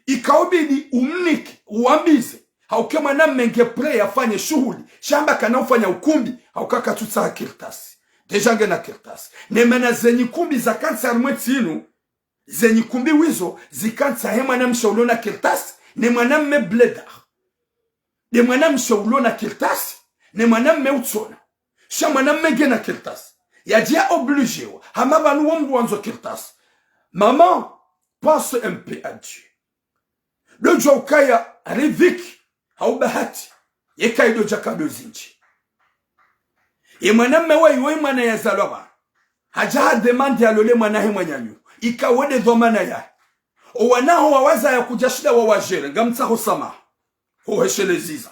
A: Ikaubidi umniki. Uambize. Hauke mwanamme nge pre afanye shuhuli. Shamba kana ufanya ukumbi. Haukaka tutsa kirtasi. Deja nge na kirtasi. Nemena zenyi kumbi za kansa arumweti inu. Zenyi kumbi wizo. Zikansa he mwanamme shaulona kirtasi. Ne mwanamme bleda. De mwanamme shaulona kirtasi. Ne mwanamme utsona. Sha mwanamme nge na kirtasi. Yajia oblige wa. Hamabanu wambu wanzo kirtasi. Maman, pense un peu à Dieu. Le Jokaya Rivik, hau bahati yekaido jakado zinji ye mwanamme wa mwana ya zalwa haja demande alole mwana he mwanyanyu ikawede dhomana ya owanaho wawaza ya kujashida wawajere ngamtsaho sama ho hesheleziza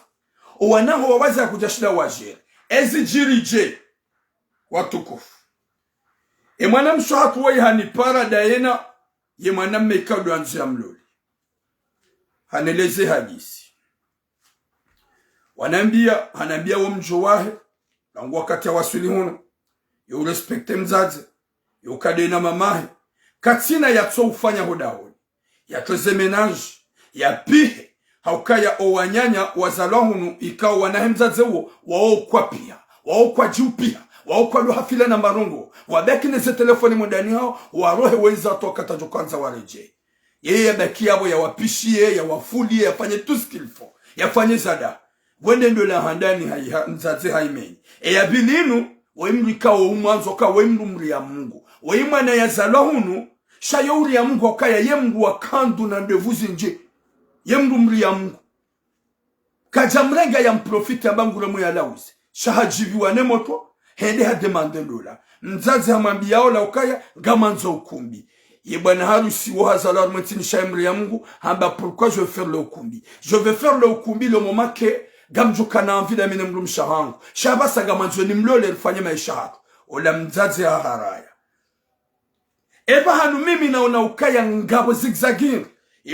A: owanaho wawaza ya kujashida wawajere ezi jirije watukufu mwanamsho hatuwa hani para dayena ye mwanamme ikawdo anzu ya mloli haneleze hadisi hanambia wa mjo wahe nangu wakati ya wasuli huno yo respekte mzaze yo kadena mamahe katina ya tso ufanya hodahoni ya toze menage ya pihe haukaya owanyanya wazalwa hunu ikawa wanahe mzaze uo wao kwa pia wao kwa jiu pia wao kwa luhafila na marungo wabeki neze telefoni mundani hao warohe weza toka tajo kwanza wareje yeye baki yabo ya wapishie ya wafulie yafanye tout ce qu'il faut yafanye zada wende ndo la handani mzaze haimeni ya bilinu wemrika wa umwanzo ka wemrumri ya Mungu wemana ya zalwa hunu shayouri ya Mungu wakaya yemru wa kandu na ndevuzi nje yemrumri ya Mungu kajamrenga ya mprofiti abangure mu ya lauzi shahajivi wa nemoto hende ha demande lola mzazi hamambia ola ukaya gamanzo ukumbi ye bwana harusi wa hazalwa mwetini shaimri ya Mungu hamba pourquoi je vais faire le ukumbi je vais faire le ukumbi le moment que gamjuka na envie da mine mrumsha hangu shabasa gamanzo ni mlole rifanye maisha hako ola mzazi ya haraya eba hanu mimi naona ukaya ngabo zigzagir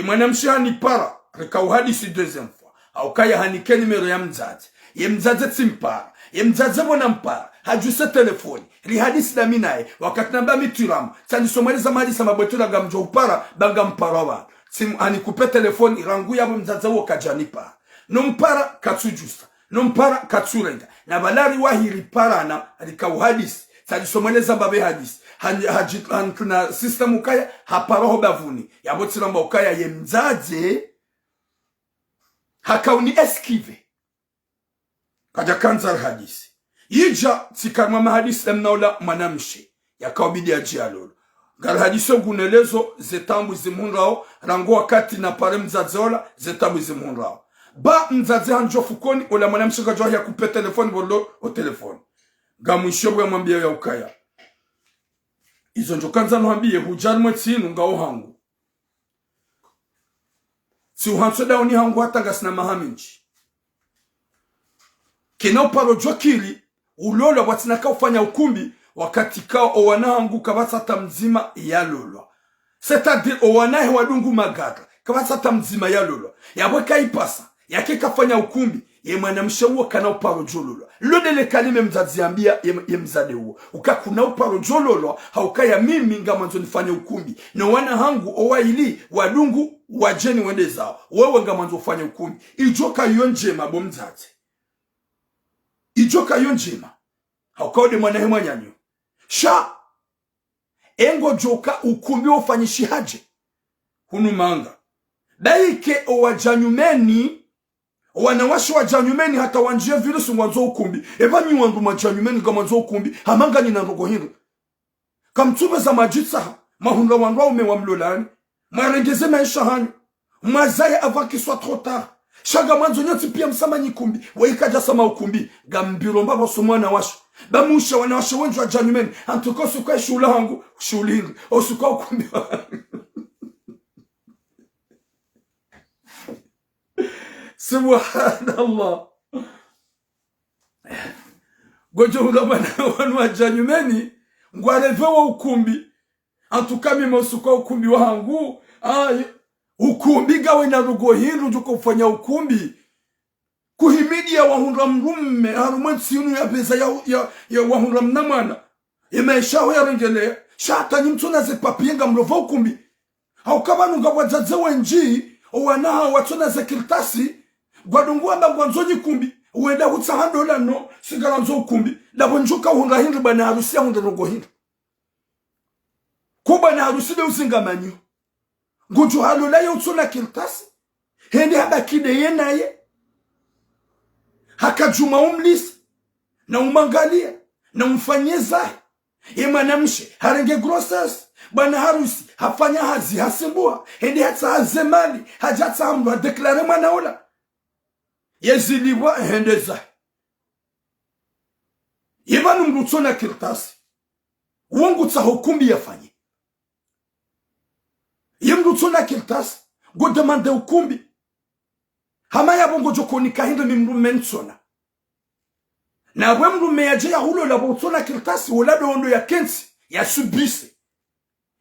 A: mwanamshi hani para rika uhadisi deuxième fois aukaya hanike nimero ya mzazi ye mzazi tsimpara ye mzazi bona mpara hajuse telefoni rihadisi da minae wakati namba mituramu tani somareza mahadisa mabotura gamjo upara banga mpara wa hanikupe telefoni rangu yabo mzazi wo kajanipa numpara katsujusta numpara katsurenga na balari wahiri parana rika uhadisi tani somareza babe hadisi tuna system ukaya haparoho bavuni yabotsiramba ukaya ye mzaze hakauni eskive kaja kanzar hadisi yija tikarma mahadisi mnaula manamshi yakawbidi ajia lolo gar hadisi gunelezo zetambu zimunrao rango wakati na pare mzaze ola zetambu zimunrao ba mzaze hanjo fukoni ola manamshi kaja ya kupe telefoni bolo o telefoni gamwisho ya mwambia ya ukaya izo njokanza nuhambiye hujari mwetinu ngao hangu si uhanso dauni hangu hata gasina mahaminji kena uparo jokili ulolo watinaka ufanya ukumbi wakati kao owana hangu kabasata mzima ya lolo c'est-à-dire owana wadungu magara kabasata mzima ya lolo yabweka ipasa yake kafanya ukumbi ye mwanamshe uo kana uparo jololo lode le kalime mzazi ambia ye mzade uo ukakuna uparo jololo haukaya mimi ngamanzo nifanye ukumbi no wana hangu owaili wadungu wajeni wende zao wewe ngamanzo ufanye ukumbi ijoka yonjema bo mzazi ijoka yonjema haukaude mwanahe mwanyanyo sha engo joka ukumbi ufanyishi haje hunu manga daike owajanyumeni wanawashi wajanyumeni hata wanjia virusu mwanzo ukumbi evanyi wangu majanyumeni kama mwanzo ukumbi hamanga nina rogo hilo kamtube za majitsa mahunga wanwa ume wa mlolani marengeze maisha hanyu mazaya avant qu'il soit trop tard shaga mwanzo nyoti pia msama nyikumbi waikaja sama ukumbi gambiro mbabo sumwana washo bamusha wanawasho wenju wajanyumeni antukosu kwa shula hangu shulini osuka ukumbi Subhanallah. Gojo ulabana wanu wajanyumeni ngwarevewa ukumbi antukami mosuka ukumbi wangu ukumbi gawe na rugo hindu juko ufanya ukumbi kuhimidi ya wahunra mrumme harumwensi yunu ya beza ya wahunra mnamana imeshawe ya rengele shata nyimtuna zepapienga mlova ukumbi haukabanu nga wajaze wenji owanaha watuna zekiltasi gwadungu amba gwanzonyi kumbi uwenda utsahandola no sigala nzo ukumbi labo njuka uhunga hindu bana harusi ya hunde rogo hindu kuba na harusi de uzingamanyo nguju halola ya utsuna kiltasi hende habakide yenaye hakajuma umlisi na umangalia na umfanyeza Yemanamshe harenge grossesse bwana harusi hafanya hazi hasimbua hende hata hazemali hajata amru deklare mwanaola yeziliwa hendeza yebanu mrutsona kirtasi wongu tsa hukumbi yafanye yemrutsona kirtasi go demande hukumbi hama yabongo jokoni kahindo mimrume ntsona na wemrume yaje ya hulo la botsona kirtasi wala dondo ya kensi ya subise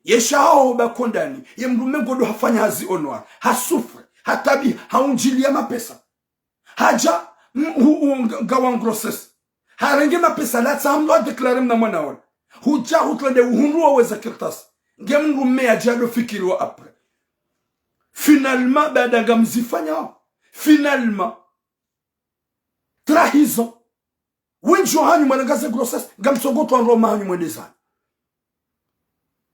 A: yeshao bakondani yemrume godo hafanya hazi onwa hasufre hatabi haunjili ya mapesa haja gawan grosses harenge mapesa la tsamlo declare na mwana wala huja hutlande uhunruwa weza kirtasi ngemrume yaje alo fikiriwa apre finalement baada gamzifanya finalement trahison winjo hanyu mwanagaze grossesse gamsogotwa Roma hanyu mwendezani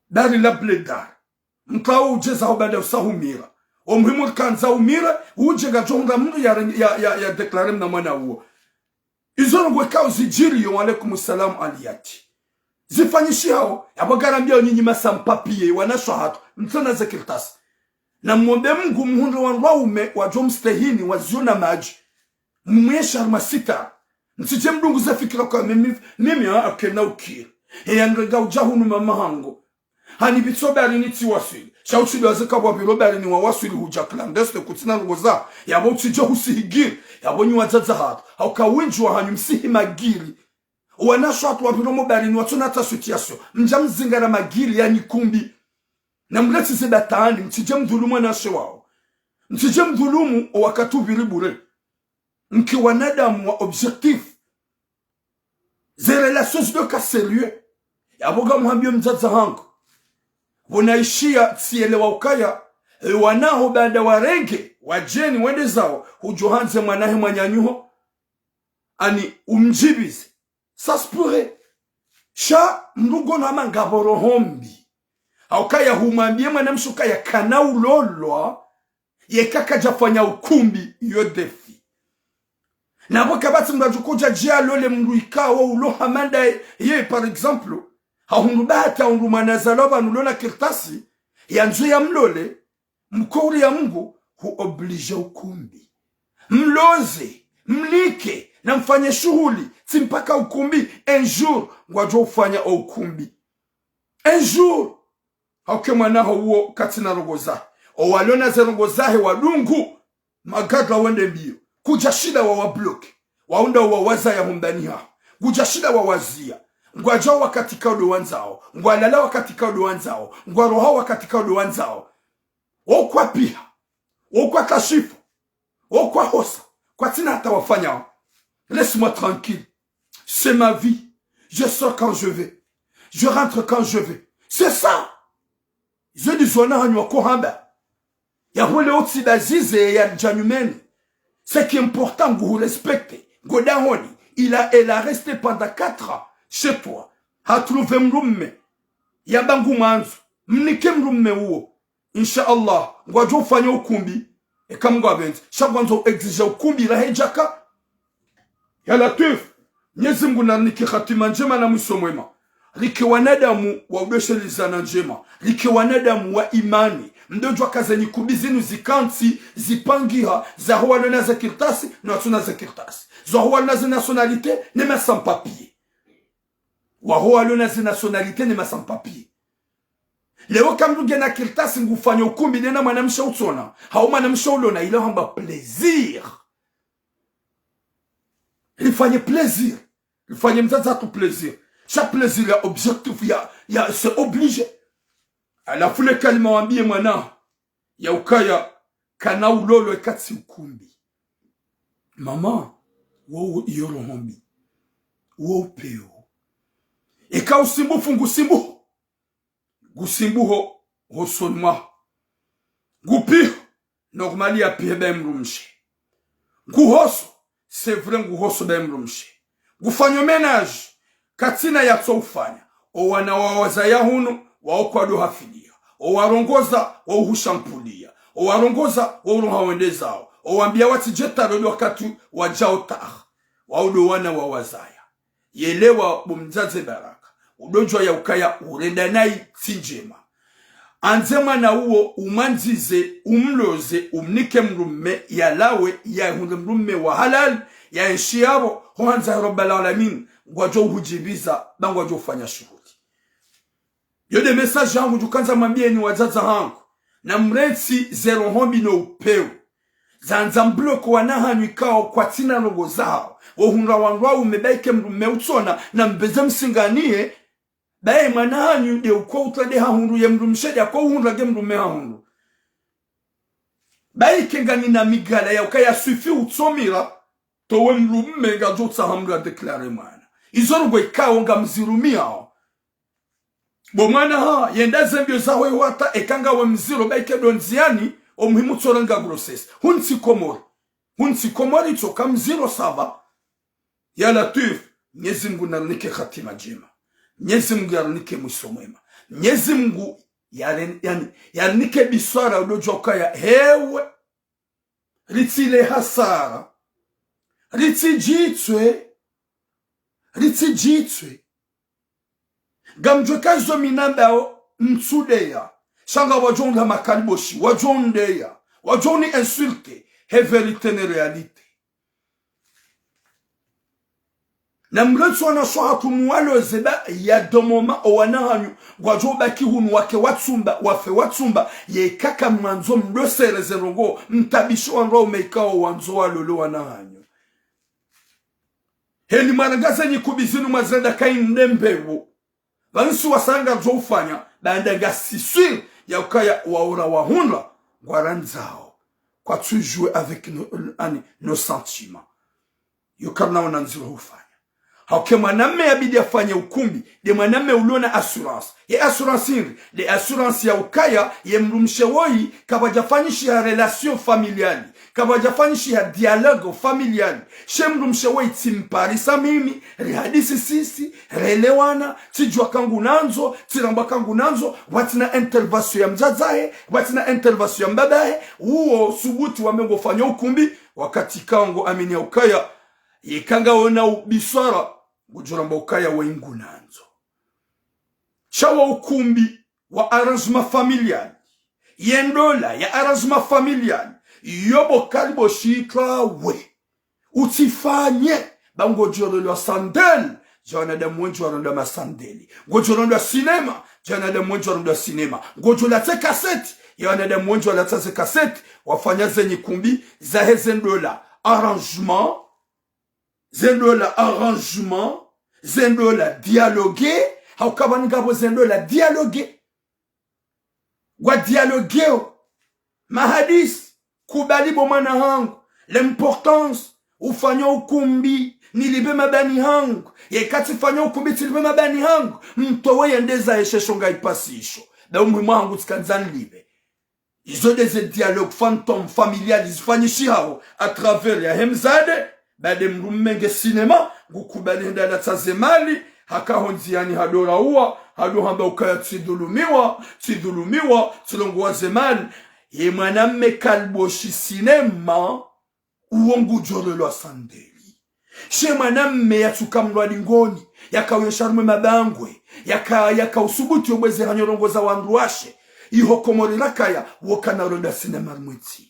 A: dari la bledar mkao ujeza baada usahumira omhimu kanza umira uje gajonga mndu ya declare na mwana huo izo ngwekao zijiri yo alaikum salam aliyati zifanyishi hao yabagarambia nyinyi masampapie wanashwa hatu mtana zekirtasi na mwombe Mungu muhundo wanwaume wa jomstehini waziona maji mwesha armasita msije mdungu za fikira kwa mimi akena ukiri yangrega ujahunu mama hango hani bitsobe ariniti wasili shauchili wazeka wabirobe arini wa wasili huja clandeste kutina ngoza yabo tije husihigiri yabo nyi wazaza hatu hauka winju wa hanyu msihi magiri wanashwa hatu wabiromo barini watonata sutiasyo mjamzinga na magiri ya nyikumbi na mleti zidatani mtije mdhulumu na shewao mtije mdhulumu wakatu viribure mki wanadamu wa objectif ze relations de cas sérieux yaboga muhambio mzaza hangu wanaishia tielewa ukaya wanaho baada warenge wajeni wende zao hujohanze mwanahe mwanyanyuho ani umjibize saspure sha mrugo na mangaboro hombi aukaya humambie mwanamshuka ya kanaulolwa yekaka jafanya ukumbi yodefi na wakabati mrajukoja jia lole mruikawa ulo hamanda ye par exemple haunubata unrumanazaloba nulona kirtasi ya nzu ya mlole mkori ya Mungu huoblige ukumbi mloze mlike na mfanye shughuli simpaka ukumbi un jour ngwajo ufanya ukumbi un jour hauke mwanaho uo katina rogoza o walona ze rogozahe wadungu magadla wende mbio kuja shida wa wabloke waunda wa waza ya humbani ha kuja shida wa wazia ngwaja wakatika udo wanzao ngwalala wakatika udo wanzao ngwaroha wakatika udo wanzao okwa pia okwa kashifu okwa hosa kwa tina hata wafanya laisse-moi tranquille c'est ma vie je sors quand je vais je rentre quand je vais c'est ça je dis zona hanyo kohamba ya wole otsi bazize ya janumeni ce qui est important que vous respectez godahoni elle a resté pendant 4 ans chez toi ha trouvé mrumme ya bangu manzu mnike mrumme huo inshallah ngwaje ufanye ukumbi ekamngwa benzi shakwanzo exige ukumbi la hejaka ya latif Mwenyezi Mungu na niki khatima njema na mwisho mwema liki wanadamu wa udoshelizana njema liki wanadamu wa imani mdojwa kazenyi kubizinu zikanti zipangiha za huwa za kirtasi na watuna za kirtasi za huwa za nationalité ne sans papier wa huwa za nationalité ne sans papier leo kamduge na kirtasi ngufanya ukumbi nena mwanamsha utona hau mwanamsha ulona ilo hamba plaisir il fanye plaisir il fanye mzaza tu plaisir chaque plaisir ya objectif ya c'est obligé ala fule kalima wambie mwana ya ukaya kana ulolo ekatsi ukumbi mama wo yoro hombi wo peo eka usimbu fungu simbu gusimbu ho sonma gupi normali ya piebe mrumshi guhoso c'est vrai guhoso be mrumshi gufanyo ménage katina ya tsofanya o wana wawaza yahunu waokwado hafidia o warongoza wa uhushampulia o warongoza wa uruhawendezao o wambia wati jetaro wakati wajao tar wa udo wana wawazaya yelewa bumzaze baraka udojwa ya ukaya urenda nai tinjema anze mwana uo umanzize umloze umnike mrume yalawe ya hunde mrume wa halal ya nshiyabo huanza rabbal alamin ngwajo hujibiza bangwajo ufanya shughuli yode message yangu jukanza mwambie ni wazaza hangu na mretsi zero hombi no upeu zanza mbloko wanahanyu ikao kwa tina rogo zao wohunra wanrwa umebaike mrume utsona na mbeze msinganie bae manahanyu de uko utade hahunru ye mrumshedi ako uhunra ge mrume hahunru bae kengani na migala ya ukaya suifi utsomira towe mrume nga jotsa hamru ya deklare mwana izorugo ikao nga mzirumia hao bo mwana ha yenda zembio zawe wata ekanga we mziro baike donziani omuhimu tsorenga grossesse hunsi komori tsoka mziro sava ya latif Mwenyezi Mungu narunike khatima jema Mwenyezi Mungu yarunike mwisho mwema Mwenyezi Mungu yarunike biswara udojoka ya hewe ritile hasara ritijitswe gamjwe kazo minambao mtsudeya shanga wajonda makaliboshi wajondeya wajoni insulte he verite ne realite na mretu wana sohatu muwalo zeba ya domoma owanahanyu wajoba kihunu wake watsumba ye kaka mwanzo mlosere zerongo mtabisho wanro umeikao wanzo walolo wanahanyu heli maragaza nyikubizinu mazenda kaindembewo vansu wasanga ufanya bandanga sisui ya ukaya waura wahunra ngwaranzao kwa tu jouer avec nos sentiments yukarna wananziro ufanya hauke mwaname yabidi afanye ukumbi de mwaname ulona assurance ye assurance hiri de assurance ya ukaya ye mrumshe woi kabajafanyishi ya relation familiali kabajafanyishi ya dialogue familiali she mrumshe woi timparisa mimi rihadisi sisi relewana tijua kangu nanzo tiramba kangu nanzo watina intervention ya mzazae watina intervention ya mbabae uo subuti wamengo fanya ukumbi wakati kangu amini ya ukaya yekanga ona ubiswara gujuramba ukaya wa ingu nanzo shawa ukumbi wa arrangement familial yendola ya arrangement familial yobo kalibo shika we utifanye bango jorolo sandel jana da mwenjo ronda masandeli gojorondo cinema jana da mwenjo ronda cinema gojola te cassette yana da mwenjo la te cassette wafanya zenye kumbi za hezendola arrangement zendola arrangement zendola dialogue haukabani gabo zendola dialogue gwa dialogueo mahadis kubali bomana hangu l'importance ufanya ukumbi nilibe mabani hangu yekati fanya ukumbi tilibe mabani hangu mtowe yendeza yesheshonga ipasisho da umuhimu hangu tikanzani libe izo deze dialogue fantôme familial izifanyishi hao à travers ya hemzade bade mrumenge cinema gukubali ndana tazemali hakahonziani hadora uwa hadohamba ukaya tidulumiwa tilongowa zemali ye mwanamme kalboshi cinema uongu jorelo asandeli she mwanamme yatukamlwa lingoni yakawesharumwe mabangwe yaka usubuti obweze hanyorongoza wanduashe ihokomorera kaya wokanaronda cinema rumwetino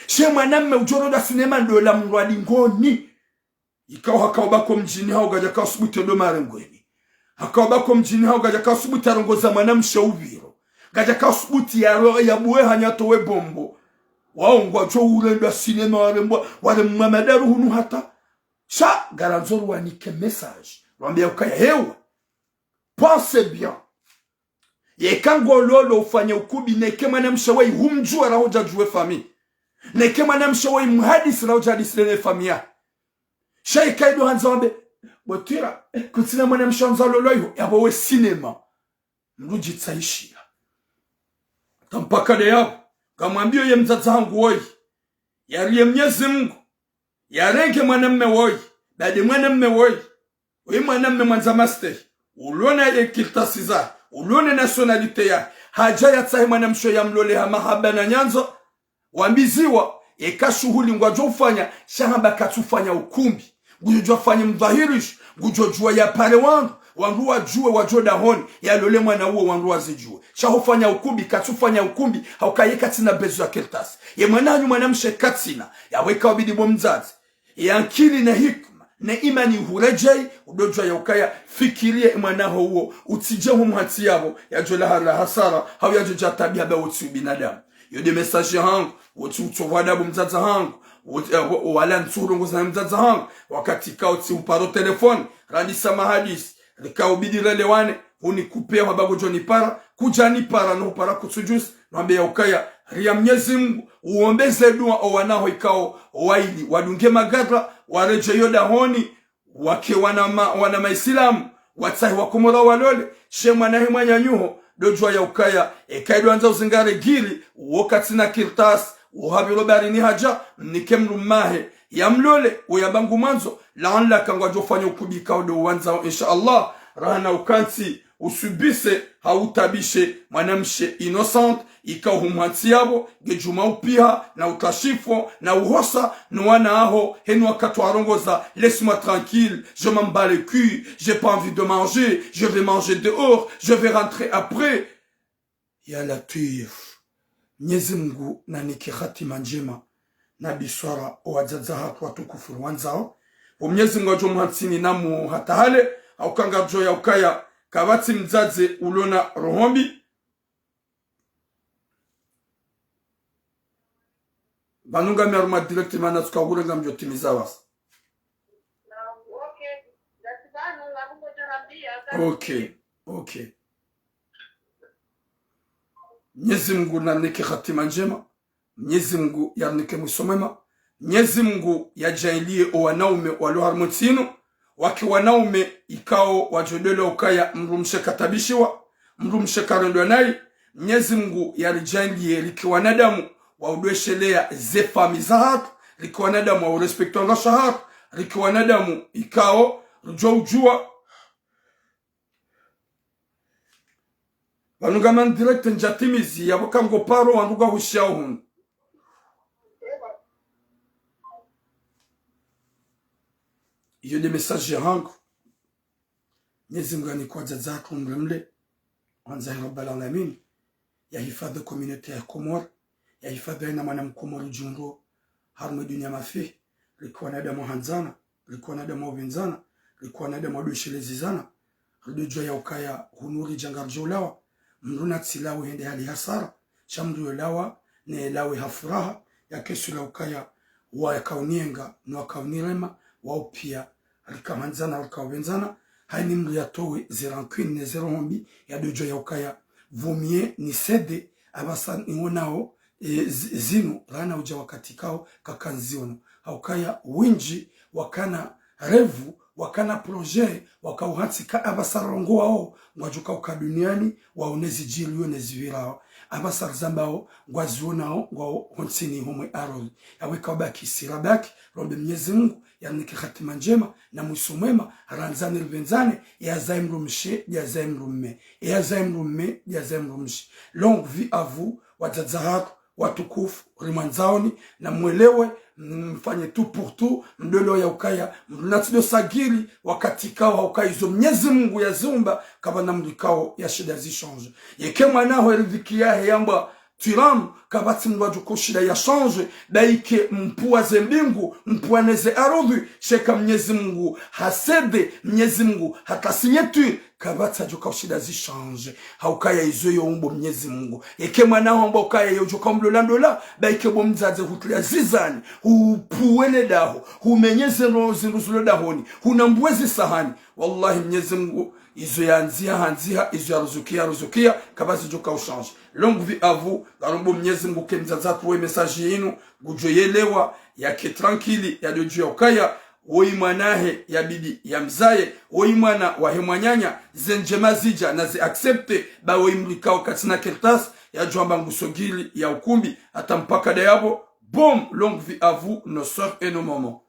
A: she mwanamme ujoroda cinema ndola mlwa lingoni ikawa hakawabako mjini hao gaja kasubuti odomare ngweni hakawabako mjini hao gaja kasubuti arongoza mwanamshe uviro gaja kasubuti ya buwe hanyato we bombo waongwa jo urendo cinema wale mamadaru hunu hata sha garanzoru wanike message wambia ukaya hewe pense bien yekango lolo ufanye ukubi neke mwanamshe wei humjua rahoja juwe fami neke mwanamshe wei mhadisi rahoja hadisi lene famia sha ikaido hanzawambe botira kutina mwanamshe wanzalo loyo yabo we cinema mruji tsaishia tampaka de yabo kamwambio ye mzaza hangu woi yariye Mwenyezi Mungu yarenge mwanamme woi bade mwanamme woi we mwanamme mwanza master ulona ye kiltasiza ulona nationalite ya haja ya tsahe mwanamsho ya mlole ha mahaba na nyanzo wambiziwa ekashuhuli ngwajo ufanya shahamba katufanya ukumbi ngujwa fanya mdhahirish ngujwa ya pale wangu wandu wajue wajoda honi ya lole mwana uo wandu wazijue shahofanya ukumbi katufanya ukumbi haukaye katina bezu ya kertas ye mwananyu mwanamshe katina ya weka wabidi bomzazi ya nkili na hikma na imani hurejei udojwa ya ukaya fikirie mwanaho uo utije humhati yabo ya jola la hasara hau ya joja tabia ba uti binadamu yode message hangu uti utovada bomzaza hangu wala nturungu za mzaza hangu wakati kauti uparo telefoni randisa mahadisi rikao bidirelewane unikupe wabago joni para kujani para no para kusujusi nwambe ya ukaya ria Mwenyezi Mungu uombeze dua o wanaho ikao waili wadunge magadra wareje yoda honi wake wana maislamu watahi wakumura walole shemwa nahi mwanyanyuho dojwa ya ukaya ekaidu anza uzingare gili uokatina kirtas uhabilo barini haja nikemru mahe ya mlole uyabangu manzo laanla kangwa jofanya ukubika odo wanzao insha Allah rahana ukansi usubise hautabishe mwanamshe innocent ikao humwansi yabo gejuma upiha na ukashifo na uhosa nuwana aho henu wakatu warongoza laisse-moi tranquille je m'en bats le cul j'ai pas envie de manger je vais manger dehors je vais rentrer après ya Latif Mwenyezi Mungu na niki hatima njema na biswara owajaza hatu watukufu wanzao Mwenyezi Mungu ajomhansini namu hatahale au kanga joya ukaya kabati mzaze ulona rohombi banunga merma directement na tukagure ngamjo timiza wasa okay Mwenyezi Mungu na niki hatima njema Mwenyezi Mungu ya nike mwisomema Mwenyezi Mungu ya jailie o wanaume walo harmotino waki wanaume ikao wajodele ukaya mrumshe katabishiwa mrumshe karendo nai Mwenyezi Mungu ya rijailie liki wanadamu wa udweshelea zefa mizahatu liki wanadamu wa urespekto nga shahatu liki wanadamu ikao ujua wanuga man direct njatimizi ya wakango paro wanuga hushao hunu iyo de message hangu Mwenyezi Mungu anikwaza zako mremle wanzahi rabbal alamin ya hifadhi community ya Komor ya hifadhi na mwana mkomoro jungo harmo dunia mafi likuwa na damu hanzana likuwa na damu wenzana likuwa na damu doshelezizana rudojwa ya ukaya hunuri jangarjolawa mruna tsilawe hende hali hasara shamdu lawa ne lawe hafuraha ya kesu la ukaya wa kaunienga no kaunirema wao pia alikamanzana alkawenzana haini mru ya towe zerankini ne zerombi ya dojo ya ukaya vumie ni sede abasa ingonao zinu rana uja wakati kao kakanziono haukaya winji wakana revu wakana projet wakauhatika abasarongo wao ngwajuka ukaduniani waonezi jiliyo nezivira abasar zambao ngwazionao ngwa honsini homwe arol aweka baki sirabaki rombe Mwenyezi Mungu yanike hatima njema na musumema ranzani rubenzane ya zaimru mshe ya zaimru mme ya zaimru mme ya zaimru mshe longue vie à vous watazahaku watukufu rimanzaoni na mwelewe mfanye tu pour tout mdolo ya ukaya mnatido sagiri wakati kao ukaizo Mwenyezi Mungu ya zumba kabana mlikao ya shida zichange yeke mwanaho erivikia yamba Tiram kabati mwajo kushida ya change daike mpua zembingu mpua neze arodhi sheka Mwenyezi Mungu hasede Mwenyezi Mungu hatasinyetu kabati ajoka ushida zi change haukaya izo yo umbo Mwenyezi Mungu yeke mwanao mba ukaya yojoka mlolandola daike bomzaze hutlia zizani upuwele daho humenyeze zinruzulo dahoni hunambwezi sahani wallahi Mwenyezi Mungu izo yanzia hanzia izo ya ruzukia kabasi joka ushange longue vie à vous garombo Mwenyezi Mungu kenzaza tuwe message yenu gujoyelewa yake tranquille ya dojo ya ukaya woi mwanahe ya bidi ya mzaye woi mwana wa hemwanyanya zenjema zija na zi accepte ba woi mlikao katina kertas ya jwamba ngusogili ya ukumbi hata mpaka dayabo. Boum, longue vie à vous, nos soeurs et nos mamans.